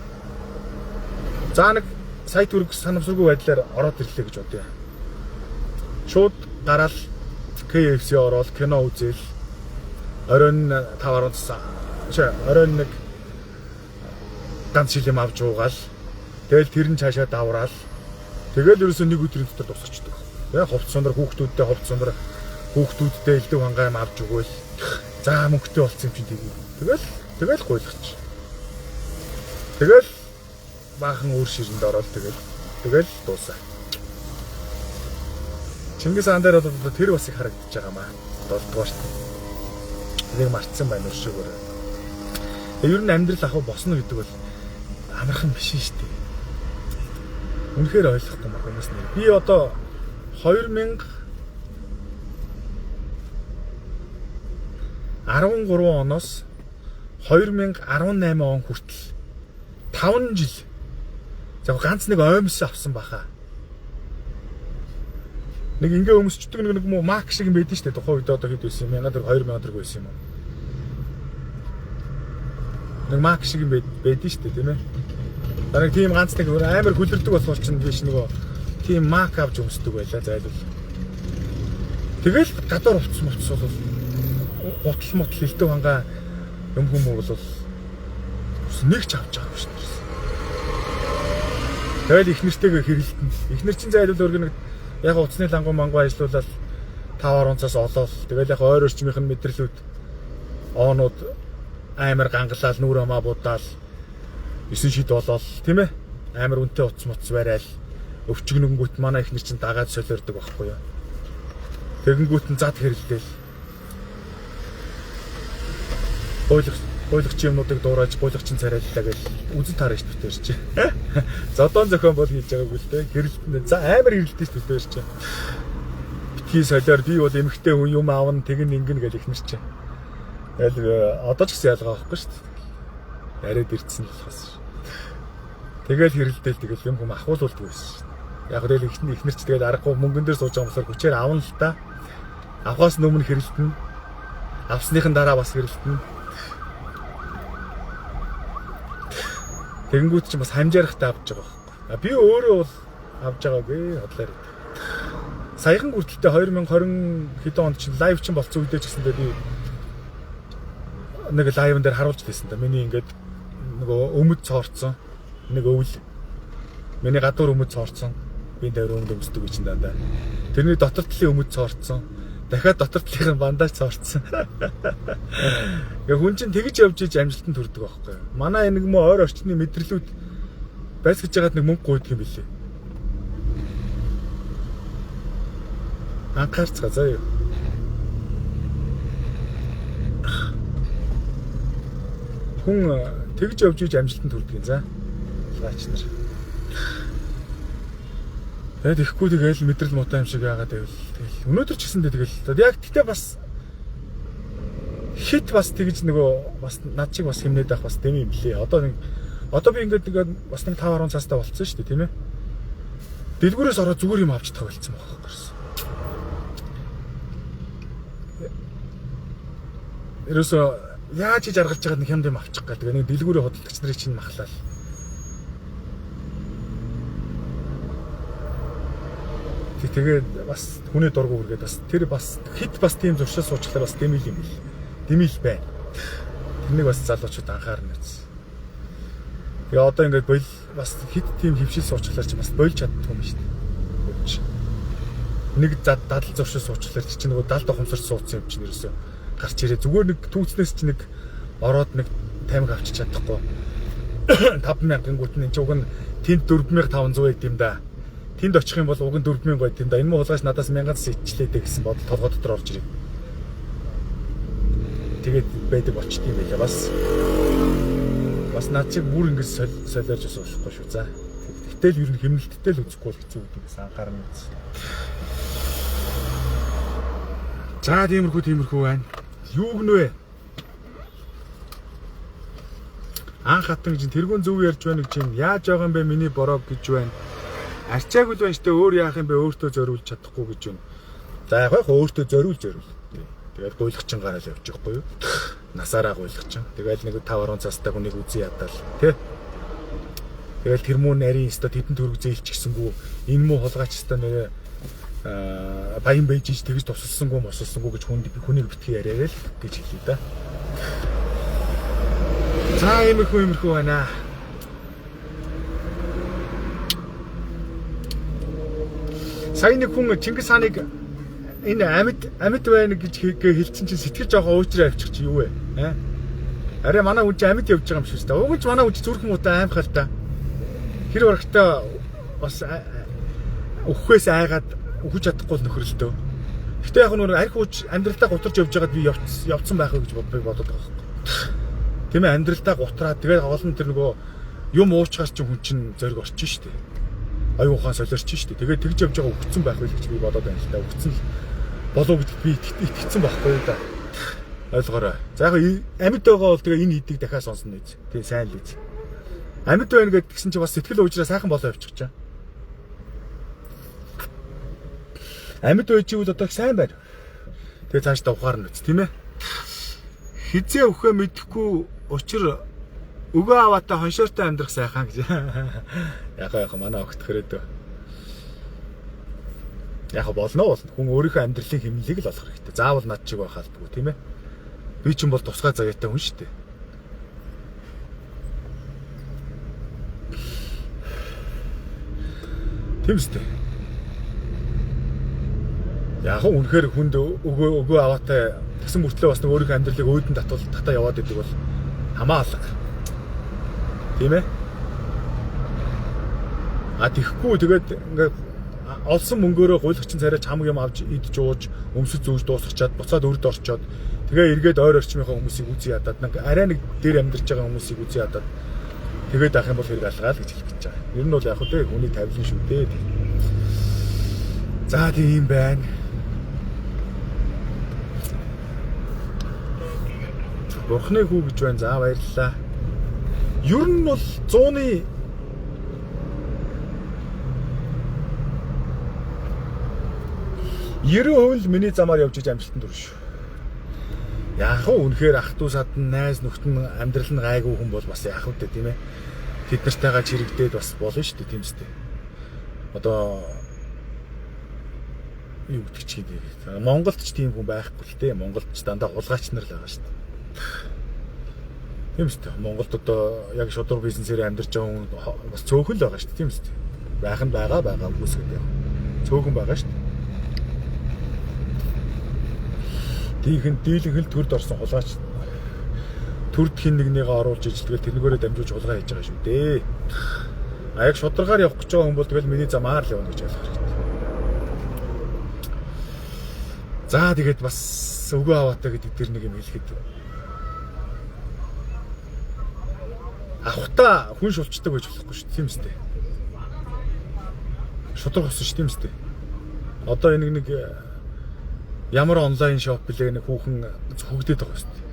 За нэг сая төгрөг санамсаргүй байдлаар ороод ирлээ гэж бодъё. Шууд гараал KFC ороод кино үзэл. Оройн 5-10 оройн нэг ганц шил юм авч уугаал. Тэгэл тэр нь цаашаа давраал. Тэгэл ерөөсөө нэг өдрийн дотор дуусчихдаг. Тэгээ ховц сонор хүүхдүүдтэй элдв хангаа юм авч өгөөл. За мөнгөтэй болсон юм чинь тэгэл гуйлгач. Тэгэл баахан өөр ширэнд ороод тэгэл дуусаа. Чингис хаан дээр бол тэр бас их харагдаж байгаа маа. 7 дугаар шүү. Нэг мартсан байна өшөөгөр. Ер нь амьдрал ахав босно гэдэг бол амархан биш шүү дээ. Үнэхээр ойлгохгүй маа хүмүүс нэр. Би одоо 2013 оноос 2018 он хүртэл 5 жил яг ганц нэг оймс авсан баха. Нэг ингээ өмсчдэг нэг мак шиг юм байдэн штэ. Тухайн үед одоо хэд байсан юм? 1000 2000 байсан юм уу? Нэг мак шиг юм байдэн штэ тийм ээ. Дараа тийм ганц нэг амар хүлэрдэг болохоор чинь биш нөгөө тийм мак авч өмсдөг байлаа зайлвал. Тэгэл гадуур уцсан бол утал мотл хэлдэг хангаа юм хүмүүс бол нэг ч авч байгаа юм шиг. Тэгэл их нэртэйгээ хэрэлтэн. Их нэр чинь зайлвал өргөн яг уцсны лангуу мангуу ажиллуулаад 5-10 цаас олоод тэгэл яг ойр орчмынх нь мэдрэлүүд оонууд амар гангалал нүр амаа будаал 9 шид болоод тийм ээ амар үнэтэй уц моц барайл өвчгнөнгүүт манай их нэр чинь дагаад солиордог байхгүй юу. Тэгэнгүүт нь зад хэрэлдээл гуйлагч юмнуудыг дуурайж гуйлагчин царайллаа гэж үзэн таарч битээр чи. Зодон зохион бол хийж байгаагүй л дээ. Гэрэлтэн за амар хэрэлдэж битээр чи. Битгий солиор би бол эмхтэй хүн юм аавн тэгэн ингэн гэж ихнэр чи. Одоо ч гэсэн ялгаа авахгүй шүү дээ. Яриад ирдсэн л болохоос. Тэгэл хэрэлдээл тэгэл юм хүм ахуулуулдаг байсан. Яг тэгэл ихнэр ч тэгэл аргагүй мөнгөн дээр сууж байгаа болохоор хүчээр авна л та. Авахаас өмнө хэрэлдэнэ. Авсныхын дараа бас хэрэлдэнэ. Тэгэнгүүт ч бас хамжаарахтай авч байгаа байхгүй. Би өөрөө бол авж байгаагүй бодлоо. Саяхан хүртэлтэй 2020 хэдэн онд чинь лайв чинь болцсон үедээ ч гэсэндээ би нэг лайвн дээр харуулж байсан да. Миний ингээд нөгөө өмд цоорцсон. Нэг өвөл. Миний гадуур өмд цоорцсон. Би дээр өмд өмсдөг гэж дандаа. Тэрний дотор талын өмд цоорцсон. Дахиад дотор талын бандаж цоорцсон. Яг хүн чинь тэгж явж иж амжилтанд хүрдэг байхгүй юу? Манай нэг мө ойр орчны мэдрэлүүд байсгаж байгаад нэг мөнгө гуйдаг юм билээ. Анхаарцгаа заа юу. Хүн тэгж явж иж амжилтанд хүрдэг юм за. Лаач нар. Тэгээд ихгүй тэгэл мэдрэл муутай юм шиг яагаад байвал тэгэл өнөөдөр ч гэсэндээ тэгэл яг тэгтээ бас хит бас тэгж нөгөө бас над чиг бас хэмнээд байх бас дэм юм лээ. Одоо би ингээд бас нэг 5-10 цаастай болцсон шүү дээ тийм ээ. Дэлгүүрээс ороод зүгээр юм авч тоглолцсон байгаа гэсэн. Ерөөсөө яаж хийж аргалж байгаад нэг юм авчих гал тэгээ нэг дэлгүүрийн худалдагч нарыг чинь махлаа. Тэгээд бас хүний дургу үргээд бас тэр бас хит бас тийм зуршил суучлаар бас дэмил юм бил. Дэмил байна. Тэрнийг бас залуучууд анхаарна гэсэн. Тэгээ одоо ингээд бас хит тийм хөвшил суучлаар чи бас болж чаддаг юм шүү дээ. Нэг дадал зуршил суучлаар чи нөгөө далд ухамсарч суудсан юм чинь ерөөсөө гарч ирээ. Зүгээр нэг түүцнээс чи нэг ороод нэг таймаг авчиж чадахгүй. 5000 гингүүт нь чи уг нь тэнд 4500 байд юм да. Тэнд очих юм бол уг нь 4000 байд юм да. Энэ муу хулгайч надаас 1000-аас ичлээдэй гэсэн бодол толгой дотор орж ирээ. Тэгээд байдаг болчт юм байлаа бас над чиг бүр ингэж солиорж ус болохгүй шүү. За. Гэтэл ер нь хэмнэлттэй л үзэхгүй бол хэцүү гэдэг гэсэн анхаарна биз. За тиймэрхүү байна. Юу гэнэ вэ? Анх хатан гэж тэргүүн зөв ярьж байна гэж юм. Яаж байгаа юм бэ миний бороо гэж байна. Арчаагүй л байна штэ өөр яах юм бэ өөртөө зориулж чадахгүй гэж байна. За яг өөртөө зориулж. Тэгээд гуйлахчин гараал явж байхгүй юу? Насаараа гуйлахчин. Тэгээд нэг 5-10 цаастай хүнийг үзий ядал тий. Тэгээд тэр муу нарийн өстө тэдэн төрөг зээлч гисэнгүү энэ муу хулгайч өстө нэрээ баян байж тэгж тусалсангүй мосолсонгүй гэж хүнийг битгий яриараа л гэж хэлээ да. За иймэрхүү байна. Сайн нэг хүн Чингис хааныг энэ амьд байна гэж хэлсэн чинь сэтгэл жоохон уучраа авчих чи юу вэ? Арай манай хүн амьд явж байгаа юм шүү дээ. Уг нь манай хүн зүрх муутай аимхал та. Тэр урагтаа бас өхөөс айгаад өгч чадахгүй нөхрөлтөө. Гэтэ яг нүр арх ууч амьдралдаа гутарч явж байгаад би явцсан байх уу гэж бодоод байгаа юм. Тийм ээ амьдралдаа гутраад тэгээд олон тэр нөгөө юм уучгаар чинь хүн чинь зориг орчин шүү дээ. Аюун ухаан солиорч шүү дээ. Тэгээд тэгж явж байгаа өгцөн байх байл гэж би бодоод байна л да. Өгцөн л болов гэдэгт би итгэцэн байхгүй да. Ойлгоорой. За яг амьд байгаа бол тэгээ энэ хэдийг дахиад сонсно үү. Тийм сайн л үү. Амьд байна гэдгсэн чинь бас сэтгэл уужраа сайхан болоо явчихчаа. Амьд байж ивэл одоо сайн байна. Тэгээ цааш та ухаарна үст тийм ээ. Хизээ өхөө мэдэхгүй учир өгөө аваатай хоншоортой амьдрах сайхан гэж. Яг манай огт хэрэг. Яг болно. Хүн өөрийнхөө амьдралын хэмнэлийг л олох хэрэгтэй. Заавал над чиг байх албагүй тийм ээ. Би ч юм бол тусгай заяатай хүн шүү дээ. Тийм үстэй. Яг үнэхээр хүнд өгөө аваатай тэгсэн мөртлөө бас нэг өөрийнхөө амьдралыг өөдөн татаа яваад идэг бол хамаалга. Тийм ээ. Тэгэхгүй тэгээд ингээд олсон мөнгөөрөө гуйлагчин царайч хамаг юм авч идж ууж өмсөж зүүж дуусгачаад буцаад өрд орчоод тэгээ эргээд ойр орчмынхаа хүмүүсийг үзий ядаад нэг арай нэг дээр амьдарч байгаа хүмүүсийг үзий ядаад тэгээд авах юм бол хэрэг алгаал гэж хэлж байгаа. Ер нь бол яг хөө хүний тавилан шүү дээ. За тийм байна. Бурхны хүү гэж байна. За баярлалаа. Ер нь бол 100-ны 90% миний замаар явж иж амжилтанд хүрнэ шүү. Яг хөө үнэхээр ах トゥ садан найз нөхд нь амьдрал нь гайгүй хүн бол бас яах вэ тийм ээ. Тэд нартайгаа чирэгдээд бас болно шүү дээ тийм үстэй. Одоо юу гэдэг чи гэдэг. Монголд ч тийм хүн байхгүй л дээ. Монголд ч дандаа хулгайч нар л байгаа шүү дээ. Тийм үстэй. Монголд одоо яг шудраг бизнесээр амьдарч байгаа хүн бас цөөхөн л байгаа шүү дээ тийм үстэй. Байх нь байгаа үгүйсгээд яа. Цөөхөн байгаа шүү дээ. Тийхэн дийлэнх л төрд орсон хулгайч төрд хин нэгнийгээ оруулж ижлгээл тэрнэгээрээ дамжуулж хулгай хийж байгаа шүү дээ. А яг шударгаар явах гэж байгаа хүн бол тэгэл миний замаар л явна гэж ойлгох хэрэгтэй. За тэгээд бас өгөө аваатай гэдэг тэр нэг юм хэлэхэд авахта хүн шулцдаг байж болохгүй шүү тийм үстэй. Шудраг болсон шүү тийм үстэй. Одоо энэ нэг ямар онлайн шоп билээ нэг хүүхэн хөгдөд байгаа шүү дээ.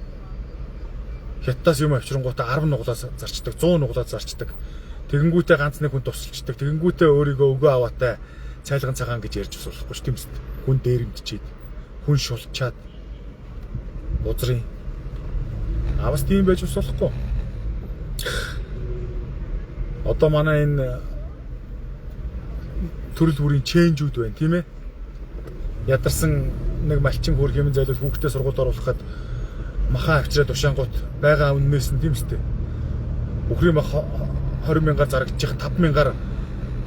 Хятадаас юм авчирнгуудаа 10 нуглаас зарчдаг, 100 нуглаас зарчдаг. Тэгэнгүүтээ ганц нэг хүн тусалчдаг. Тэгэнгүүтээ өөрийгөө өгөө аваатай цайлган цагаан гэж ярьж болохгүй шүү тийм үстэй. Хүн дээрэмдчихэд, хүн шулчаад узрын. Авас тийм байж болохгүй. Одоо манай энэ төрөл бүрийн ченжүүд байна тийм ээ. Ядарсан нэг малчин хөрх юм зайлуул хүүхдээ сургуульд оруулахад махан авчираад ушаангууд байгаа үннээс нь тийм үстэй. Бүхрийн мах 20 мянгаар зарагдчих 5 мянгаар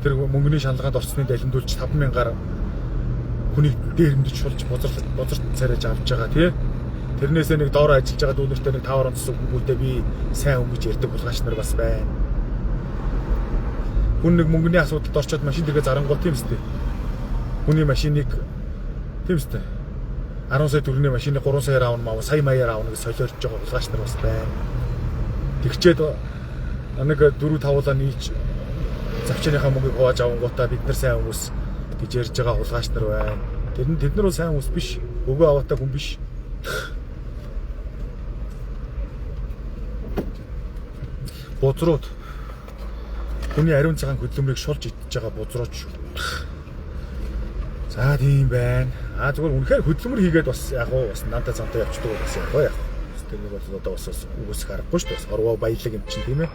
тэр мөнгөний шалгаанд орсны далимдуулж 5 мянгаар хүнийг дээрэмдэж шулж бозорт царайж авч байгаа тий. Тэрнээсээ нэг доор ажиллаж байгаа дүүнэртэй нэг 5 онцос өгөхгүйдээ би сайн хүн гэж ярьдаг булгаач нар бас байна. Хүн нэг мөнгөний асуудалд орчоод машин дээрээ зарангуул тийм үстэй. Хүний машиныг тийм үстэй. 10 сая төгрөгийн машиныг 3 саяар аавна маа сая маяар аавна гэж солиорч байгаа булгаач нар бас байна. Тэгчээд нэг 4-5 улаан нийлж завчааныхаа мөнгийг хувааж авангуудаа бид нар сайн хүмүүс гэж ярьж байгаа булгаач нар байна. Тэд нар сайн хүмүүс биш. Өгөө аваатай хүн биш. Бузрууд хүний ариун цагаан хөдөлмөрийг шулж идчихэж байгаа бузрууд шүү. За тийм байна. Зүгээр үнэхээр хөдөлмөр хийгээд бас яг уу бас нантаа цантаа явчихдаг бас яг уу. Тэр нэг бол одоо бас үгүйсэх аргагүй шүү дээ. Орвоо баялаг юм чинь тийм ээ.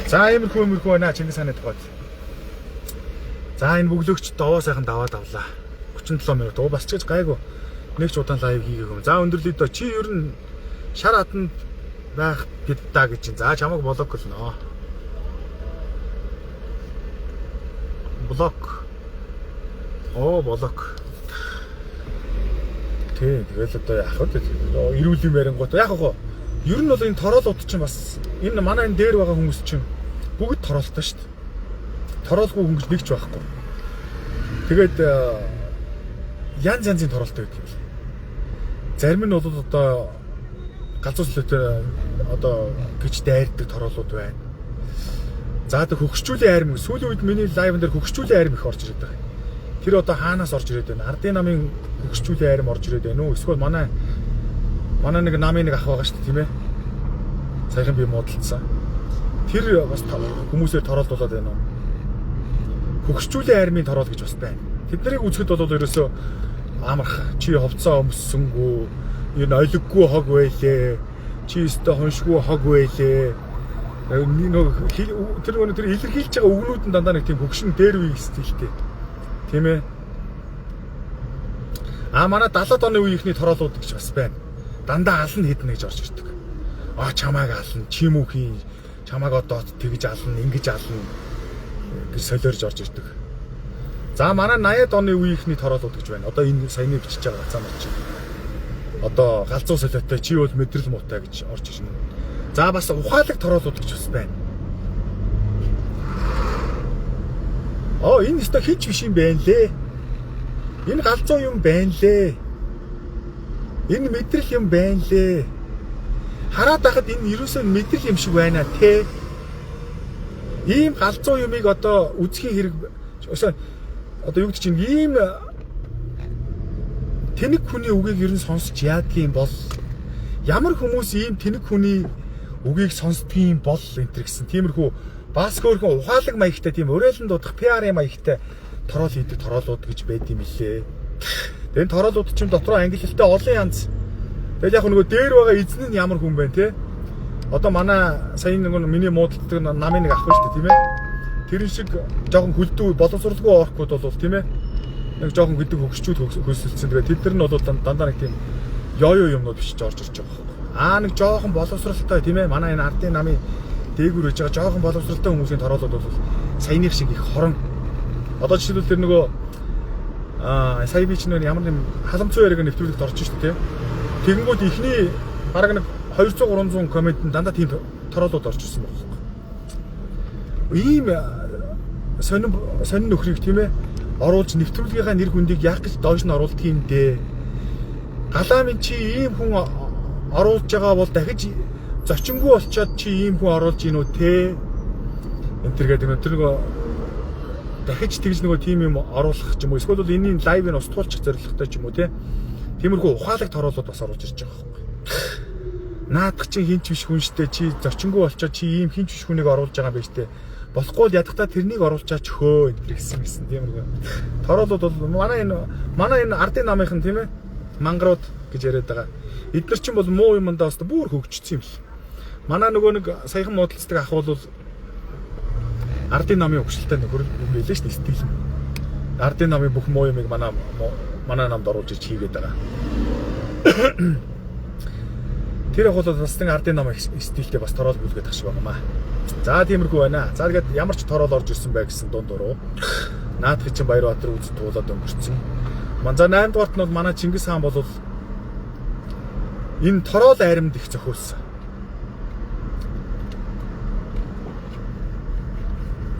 За иймэрхүү байна Чингис хааны тухайд. За энэ бүглөгч довоо сайхан даваад авлаа. 37 минут. Бас ч гэж гайгүй. Нэг ч удаан лайв хийгээг юм. За өндөрлөе доо. Чи ер нь шар хатанд байх гэд та гэж чинь. За чамайг блок хэлнэ. Блок. Блок. Тэгэл одоо яах вэ? Ирүүл юм ярингууд яах вэ? Ер нь бол энэ тороолууд чинь бас энэ манай энэ дээр байгаа хүмүүс чинь бүгд тороолтой шүү дээ. Тороолгүй хүн гэж нэг ч байхгүй. Тэгээд янз янзын тороолтой гэдэг юм. Зарим нь бол одоо галзуу солиотой одоо гэж дайрдаг тороолууд байна. За одоо хөгшчүүлийн арим сүүлийн үед миний лайвн дээр хөгшчүүлийн арим их орж ирээд байгаа. Тэр одоо хаанаас орж ирээд байна? Ардын намын хөгшчүүлийн арим орж ирээд байна уу? Эсвэл манай нэг намын нэг ах байгаа шүү дээ тийм ээ. Саяхан би муудалцсан. Тэр бас хүмүүсээр тороолдуулаад байна уу? Хөгшчүүлийн армийн тороол гэж бас байна. Тэд нарыг үзэхэд бол ерөөсөө амарх чи ховцоо өмссөнгүү энэ ойлггүй хог байлээ. Чи өстө хоншгүй хог байлээ. Тэр илэрхийлж байгаа үгнүүд нь дандаа нэг тийм хөгшин дээр үе стилтэй. Тийм ээ. Манай 70-аад оны үеийнхний тороолууд гэж бас байна. Дандаа ална хэднэ гэж орж ирдэг. Чамааг ална, чимүүхийн, чамааг одоо тэгж ална, ингэж ална гэж солиорж орж ирдэг. За манай 80-аад оны үеийнхний тороолууд гэж байна. Одоо энэ саяны бичиж байгаа цаамар чи. Одоо галзуу солиотой чи бол мэдрэл муутай гэж орж ирнэ. За бас ухаалаг тороолууд гэж бас байна. Энэ өстө хинч биш юм байна лээ. Энэ галзуу юм байна лээ. Энэ мэдрэл юм байна лээ. Хараад байхад энэ ерөөсөө мэдрэл юм шиг байна те. Ийм галзуу юмыг одоо үзхийн хэрэг одоо юу гэж чинь ийм тэнэг хүний үгийг ер нь сонсч яадгийн бол ямар хүмүүс ийм тэнэг хүний үгийг сонсдгийн бол энэ гэсэн тиймэрхүү баскөөрхөн ухаалаг маягтай тийм өрөөлөн дуудах PR-ийн маягтай тороол хийдэг тороолууд гэж байд юм билээ. Тэгээд тороолууд чинь дотроо англи хэлтэй олон янз. Тэгэл яг нөгөө дээр байгаа эзэн нь ямар хүн бэ те? Одоо манай сая нөгөө миний муудалдаг намын нэг ах байна шүү дээ тийм ээ. Тэр шиг жоохон хөлдөө боловсралгүй орохгүйд бол тийм ээ. Нэг жоохон гэдэг хөгшчүүд хөлсөлдсөн. Тэгээд тэд нар нь бол дандаа нэг тийм ёо юмнууд биш орж ирж байгаа. Нэг жоохон боловсралтай тийм ээ. Манай энэ ардын намын дээгүүр байж байгаа жоохон боловсралтай хүмүүсийн тороолууд бол саяных шиг их хорон. Одоо жишээлбэл тэр нөгөө сая би ч нэг ямар нэг халамцсан яриаг нэвтрүүлэгт орж шүү дээ тийм. Тэгэнгүүт ихний бараг нэг 200-300 коммент дандаа тийм тороолууд орж ирсэн байна. Ийм сонин нөхрийг тийм ээ оруулж нэвтрүүлгийнхаа нэр хүндийг яах гэж доош нь оруулдаг юм дээ. Галаамын чи ийм хүн оруулж байгаа бол дахиж зочингүй болчоод чи ийм хүн оруулж ийн үү те. Энтергээд тэр нөгөө дахиж тэгж нөгөө тим юм оруулах ч юм уу эсвэл бол энэний лайвыг устгуулчих зорилготой ч юм уу те. Тиймэрхүү ухаалаг тороолууд бас оруулж ирж байгаа байхгүй. Наадах чи хинч биш хүн штэ чи зочингүй болчоод чи ийм хинч биш хүнийг оруулж байгаа юм биш те. Болохгүй л ядахтаа тэрнийг оруулчаач хөө гэсэн тиймэрхүү. Тороолууд бол манай энэ ардын намынхан тийм ээ мангарууд гэж яриад байгаа. Эдгээр чинь бол муу юмдаа бас бүр хөгжсөн юм л. Манай нөгөө нэг саяхан муудалцдаг ах бол ардын намын өгшөлтэй нөхөр байлээ ш нь стил. Ардын намын бүх муу юмыг манай намд оруулж ич хийгээд байгаа. Тэр яг бол бас нэг ардын намын стилтэй бас тороол бүлгээд тах шиг байна. За тиймэрхүү байна. За тэгээд ямар ч тороол орж ирсэн бай гэсэн дундуруу. Наадах чинь Баярбаатар үзэд туулаад өнгөрцөн. За 8 дугаарт нь манай Чингис хаан бол энэ тороол айрамд их зохиулсан.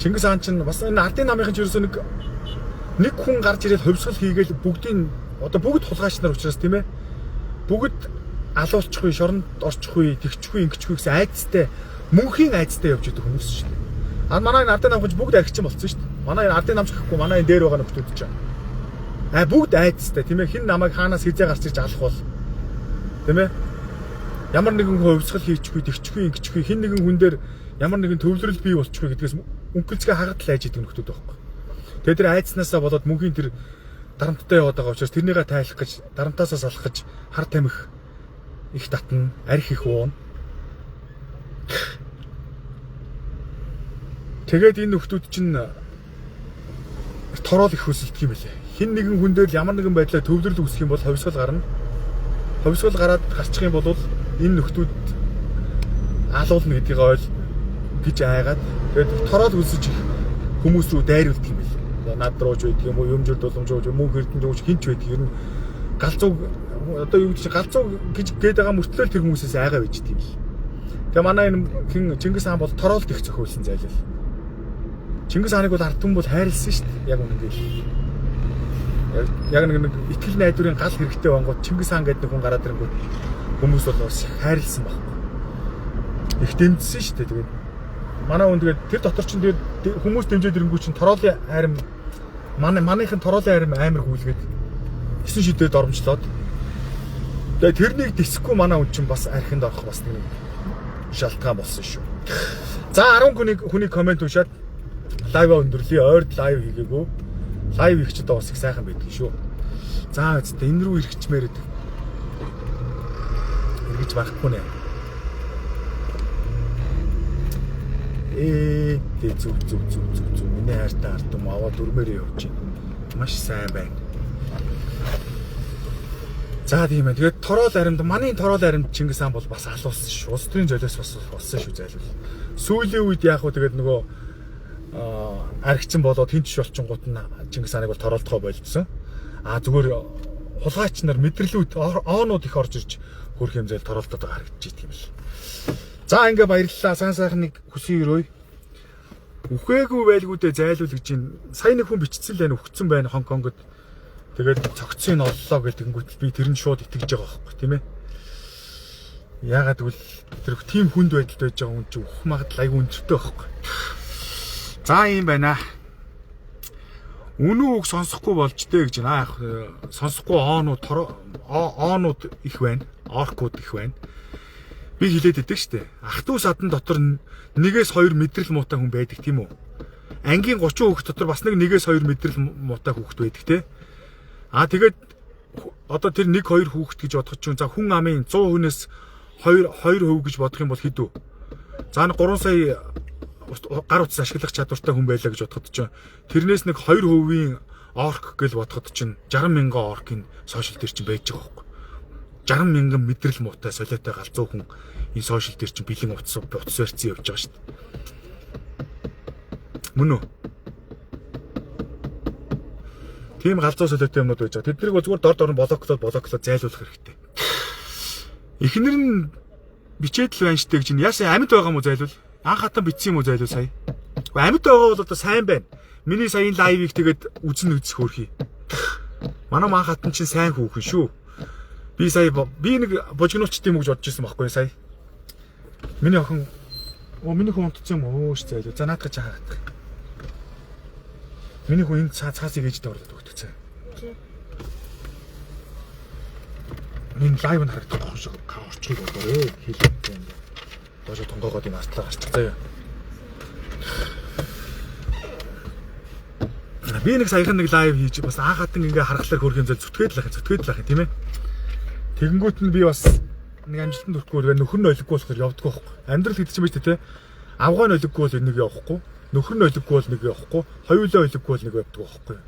Чингис хаан чинь бас энэ ардын намынхан ч ерөөсөө нэг хүн гарч ирээд хөвсгөл хийгээл бүгд хулгайч нар учраас тийм ээ. Бүгд алуулчихгүй, шоронд орчихгүй, тэгчихгүй, ингэчихгүй гэсэн айцтай мөнхийн айцтай явж идэг хүмүүс шүү дээ. Манай энэ ардын намч бүгд архичин болсон шүү дээ. Манай энэ ардын намч гэхгүй манай энэ дээр байгаа нөхдүүд чинь. Бүгд айцтай тийм ээ. Хин намайг хаанаас хизээ гарч ирж алах бол тийм ээ. Ямар нэгэн хүн өвсгөл хийчихгүй, тэгчихгүй, ингэчихгүй, хин нэгэн хүн дээр ямар нэгэн төвлөрөл бий болчихгүй гэдгээс өнгөлцгөө хагадл айж идэг нөхдүүд байхгүй. Тэгээд тэр айцнаасаа болоод мөнхийн тэр дарамттай яваад байгаа учраас тэрнийгээ тайлах гэж, дарамтаасаа салах гэж хар тамхи их татна, арх их уун. Тэгээд энэ нөхдүүд чинь тороол их хөсөлдөг юм билээ. Хин нэгэн хүн дээр ямар нэгэн байдлаар төвлөрөл үүсэх юм бол ховсгол гарна. Ховсгол гараад гарчих юм бол энэ нөхдүүд алуулна гэдгийг ойл гэж айгаад тэгээд тороол үлсэж хүмүүс рүү дайруулдаг юм билээ. Над рууж байдаг юм уу, юмжир боломжууж, мөнх эрдэнэ жууж хинч байдаг. Ер нь галзуу одоо юу гэж галзуу гэж гээд байгаа мөртлөө тэр хүмүүсээс айгаа байж тийм л. Тэгээ манай энэ Чингис хаан бол тороолт их зохиулсан зайлал. Чингис хааныг бол ард түмэн бол хайрлсан шүү дээ. Яг үнэндээ. Яг нэг итгэл найдварын гал хэрэгтэй бангууд Чингис хаан гэдэг хүн гараад ирэнгүүт хүмүүс бол бас хайрлсан байхгүй. Их дэмжсэн шүү дээ. Тэгээд манай хүн тэгээд тэр дотор чинь тэгээд хүмүүс дэмжиж ирэнгүүт чинь тороолын хайрам манайхын тороолын хайрам амар хүлгээд 9 шидэд оромжлоод тэгээд тэрнийг дисэхгүй манай хүн чинь бас архинд орох бас нэг шалтгаан болсон шүү. За 10 хүний комент уншаад лайв өндөрлөе. Ойрд лайв хийгээгүй. Лайв хийх чинь бас их сайхан байдаг шүү. За үстэ энэ рүү иргэчмээр идэг. Иргэж байхгүй нэ. Зүг. Миний хайртай ард юм аваад өрмөрөө явж байна. Маш сайн байна. За тийм ээ. Тэгээд тороол аримд манай тороол аримд Чингис хаан бол бас алуулсан шүү. Улс төрийн золиос бас болсон шүү зайлвал. Сүүлийн үед яг хөө тэгээд нөгөө архичин болоод хинч болчингууд нь Чингис хааныг бол тороолтгоо болжсон. Зүгээр хулгайч нар мэдрэлүүд оонууд их орж ирж хөрх юм зээл тороолтод байгаа харагдаж идэг юм л. За ингээ баярлалаа. Сайн нэг хүсэн өрөөе. Үхээгүй байлгуудээ зайлуул гэж чинь сая нэг хүн бичсэн л байна. Өгцөн байна Хонконгод. Тэгээд цогцыг нь оллоо гэдэг би тэр нь шууд итгэж байгаа байхгүй тийм ээ. Яагаад гэвэл тэр тийм хүнд байдалд байж байгаа хүн чинь ухах магадлал айгүй өндөртэй байхгүй. За юм байна. Үнэн үг сонсохгүй болж дээ гэж наа сонсохгүй оонууд их байна. Оркууд их байна. Би хэлээд өгдөг штэ. Ах トゥ садан дотор 1-2 мэдрэл муутай хүн байдаг тийм үү? Ангийн 30 хүүхэд дотор бас 1-2 мэдрэл муутай хүүхэд байдаг те. Тэгээд одоо тэр 1-2 хүүхэд гэж бодох чинь за хүн амын 100 хүнээс 2% гэж бодох юм бол хэд вэ? За 3 сая гар утас ашиглах чадвартай хүн байлаа гэж бодоход чинь тэрнээс 2% орк гэж бодоход чинь 60 мянган оркийн сошиал дээр чинь байж байгаа байхгүй. 60 мянган мэдрэл муутай солиотой галзуу хүн энэ сошиал дээр чинь бэлэн утас барьцсан явж байгаа шүү дээ. Мөн үү? Тийм галзуу солиотой юмнууд байж байгаа. Тэднийг бол зүгээр дорд орон блоклоод зайлуулах хэрэгтэй. Эхнэр нь бичээд л байна штэ гэж яасан амьд байгаа мó зайлуул. Анх хатан бичсэн юм уу зайлуул сая. Амьд байгаа бол одоо сайн байна. Миний саяын лайвыг тэгээд үзэн үзэх хөөрхий. Манай анх хатан чинь сайн хүүхэн шүү. Би нэг божигнуулчт юм гэж бодож ирсэн байхгүй сая. Миний охин миний хүн унтцсан юм өө ш зайлуул. За наадах чаа. Миний хүн энэ цаасыг ээжтэй орлоод өгдөг. Энэ лайв нь харагдах шиг орчгийг болоорой хийлээ. Дожоо тонгоогоод энэ артлаа гарчихсан. Би нэг саяхан нэг лайв хийж бас анх хатан ингээ харгалаар хөрх юм зэл зүтгээд л ах тийм ээ. Тэгэнгүүт нь би бас нэг амжилтанд хүрэхгүй нөхөр нь олиггүй болохоор явдггүй байхгүй. Амьдрал гэдэг чинь биш тийм ээ. Авгаа нь олиггүй бол нэг явахгүй. Нөхөр нь олиггүй бол нэг явахгүй. Хоёулаа олиггүй бол нэг явдггүй байхгүй.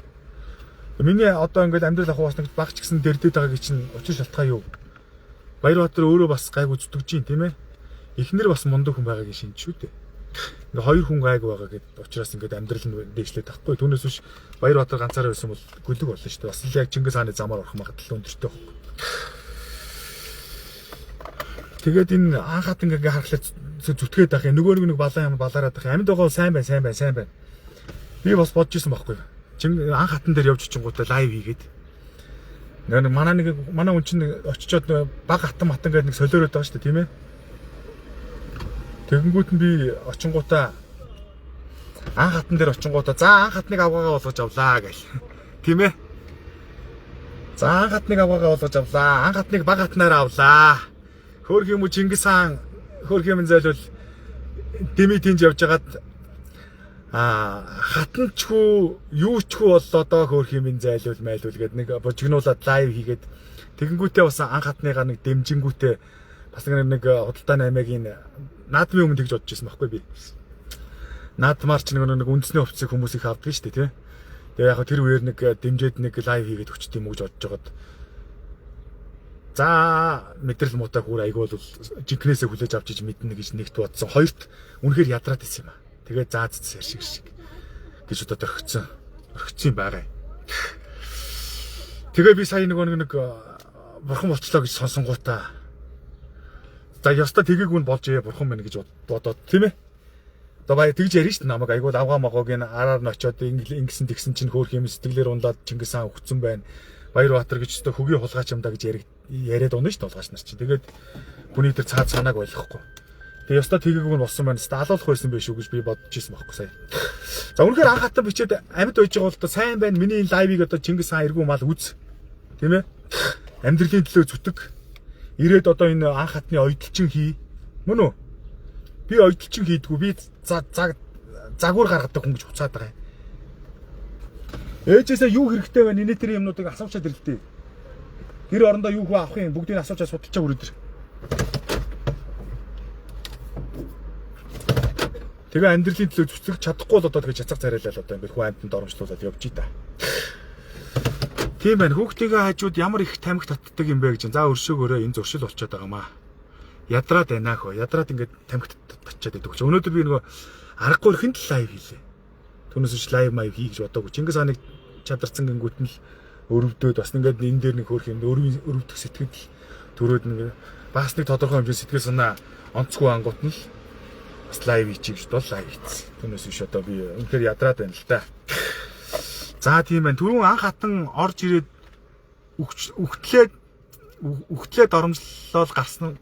Миний одоо ингээд амьдрал ахуй бас нэг багч гисэн дэрдэд байгаагийн чинь учир шалтгаан юу? Баярбаатар өөрөө бас гайгүй зүтгэж чинь тийм ээ. Эхнэр бас мундаг хүн байгаагийн шинж шүү дээ. Ингээ хоёр хүн гайгүй байгаа гэдэг учраас ингээд амьдрал нь дээшлээд тахгүй. Түүнээс биш Баярбаатар ганцаараа байсан бол гүлэг болно шүү дээ. Бас л яг Чингис хааны замаар орох магадлал өндөртэй байхгүй. Тэгээд энэ анх хат ингээ харахлаа зүтгээд байх юм. Нөгөө нэг балаараад байх. Амьд байгаа сайн байна. Би бас бодож исэн байхгүй. Анх хатан дээр явж чингуудаа лайв хийгээд манай хүн чинь очичоод баг хатан гэдэг нэг солиороод байгаа шүү дээ тийм ээ. Тэгэнгүүт нь би очингуудаа анх хатан дээр очингуудаа за анх хатныг авгаагаа болгож авлаа гэл. Тийм ээ. За анх хатныг авгаагаа болгож авлаа. Анх хатныг баг хатнаараа авлаа. Хөөх юм уу Чингис хаан хөөх юм зайлвал дэмий тэнд явж хагаад хатанчгүй юучгүй боллоо доо хөөх юм зайлвал майлвал гээд нэг божигнуулаад лайв хийгээд тэгэнгүүтээ бас анх хатныгаа нэг дэмжингүүтээ бас нэг худалдааны аймагийн наадмын өмнө тэгж бодож байсан байхгүй би. Наадмаар ч нэг үндэсний хувцсыг хүмүүс их авдаг шүү дээ тий. Тэгээ яг тэр үеэр нэг дэмжээд нэг лайв хийгээд өчт юм уу гэж бодож байгаад за мэдрэл муутай хүр айгүй бол жинкнээсээ хүлээж авчиж мэднэ гэж нэгт бодсон. Хоёрт үнэхээр ядраад исэн юм аа. Тэгээ заацсан шиг гэж одоо орхицсан юм байгаа. Тэгээ би сая нэг бурхан болчлоо гэж сонсонгуудаа за ёстой тгийг нь болж бурхан байна гэж бодоод тийм ээ. Одоо баяр тэгж ярина шүү дээ намайг айгүй авгаа магоогийн араар нь очиод ингэсэн тэгсэн чинь хөөх юм сэтгэлээр унлаад Чингис хаан өгцөн байна. Баярбаатар гэж өстө хөгийн хулгайч юм да гэж яриад унаа шүү дээ хулгайч нар чинь. Тэгээд хүний тэр цаад санааг ойлгохгүй. Тэгээ ёстой тгийг нь болсон байна. Алуулах байсан байх шүү гэж би бодож ирсэн байхгүй сая. За үнэхээр анх хатан бичээд амьд байж байгаа бол одоо сайн байна. Миний лайвыг одоо Чингис хаан эргүү мал үз. Тийм ээ. Амьдралын төлөө зүтг. Ирээд одоо энэ анх хатны ойдлчин хий. Мөн үү? Би ойдлчин хийдгүү. Би загвар гаргадаг хүн гэж хуцаад байгаа юм. Ээжээсээ юу хэрэгтэй байна? Энэ тэр юмнуудыг асуучаад ирлээ. Тэр орондоо юу хөө авах юм? Бүгдийг асуучаад судалчаа өрөөдөр. Тэгээ амьдралын төлөө зүтгэж чадахгүй бол одоо тэгээ чацаг царайлал одоо ингээд хүн амьтанд оромжлуулаад явж ий та. Тийм байна. Хүүхдийнхээ хажууд ямар их тамхи татдаг юм бэ гэж. За өршөөгөөрөө энэ зуршил болчиход байгаа маа. Ядраад байна хөө. Ядраад ингээд тамхи татчаад байдаг. Өнөөдөр би нөгөө аргагүй ихэнд лайв хийлээ. Түүнээс ч лайв маяг хий гэж бодоогүй. Чингис хааныг чадарсан гингүүт нь өрөвдөөд бас ингээд энэ дээр нэг хөөх юм өрөвдөх сэтгэл төрөөд нэг бас нэг тодорхой хэмжээ сэтгэл санаа онцгүй ангуут нь бас лайв хийчих гэж бол лайв хийсэн. Түүнээс биш одоо би үнэхээр ядраад байна л да. За тийм байна. Түрүүн анх хатан орж ирээд үхтлээд оромжлол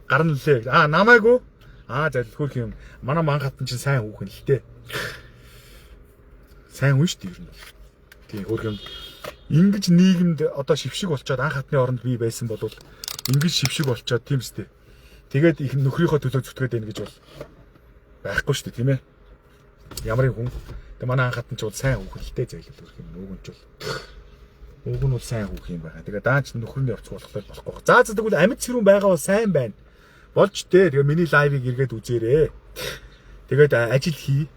гарна лээ. Намайгүй. За хөөх юм. Манай анх хатан чинь сайн хүүхэн л дээ. Сайн хүн шүү дээ ер нь. Тийм хөрх юм. Ингиж нийгэмд одоо шившиг болчоод анх хатны оронд бий байсан бол ингэж шившиг болчоод тийм үстэй. Тэгээд их нөхрийнхөө төлөө зүтгээд байна гэж бол байхгүй шүү дээ тийм ээ. Ямар хүн. Тэгээ манай анх хатан ч бол сайн хүүхэлтэй зайлал хөрх юм. Өвгөнч бол. Өвгөн бол сайн хүүх юм байна. Тэгээ даанч нөхрөний явц болохгүй болохгүй. За тэгвэл амьд сэрүүн байгаа бол сайн байна. Болж дээ. Тэгээ миний лайвыг эргээд үзээрэй. Тэгээд ажил хий.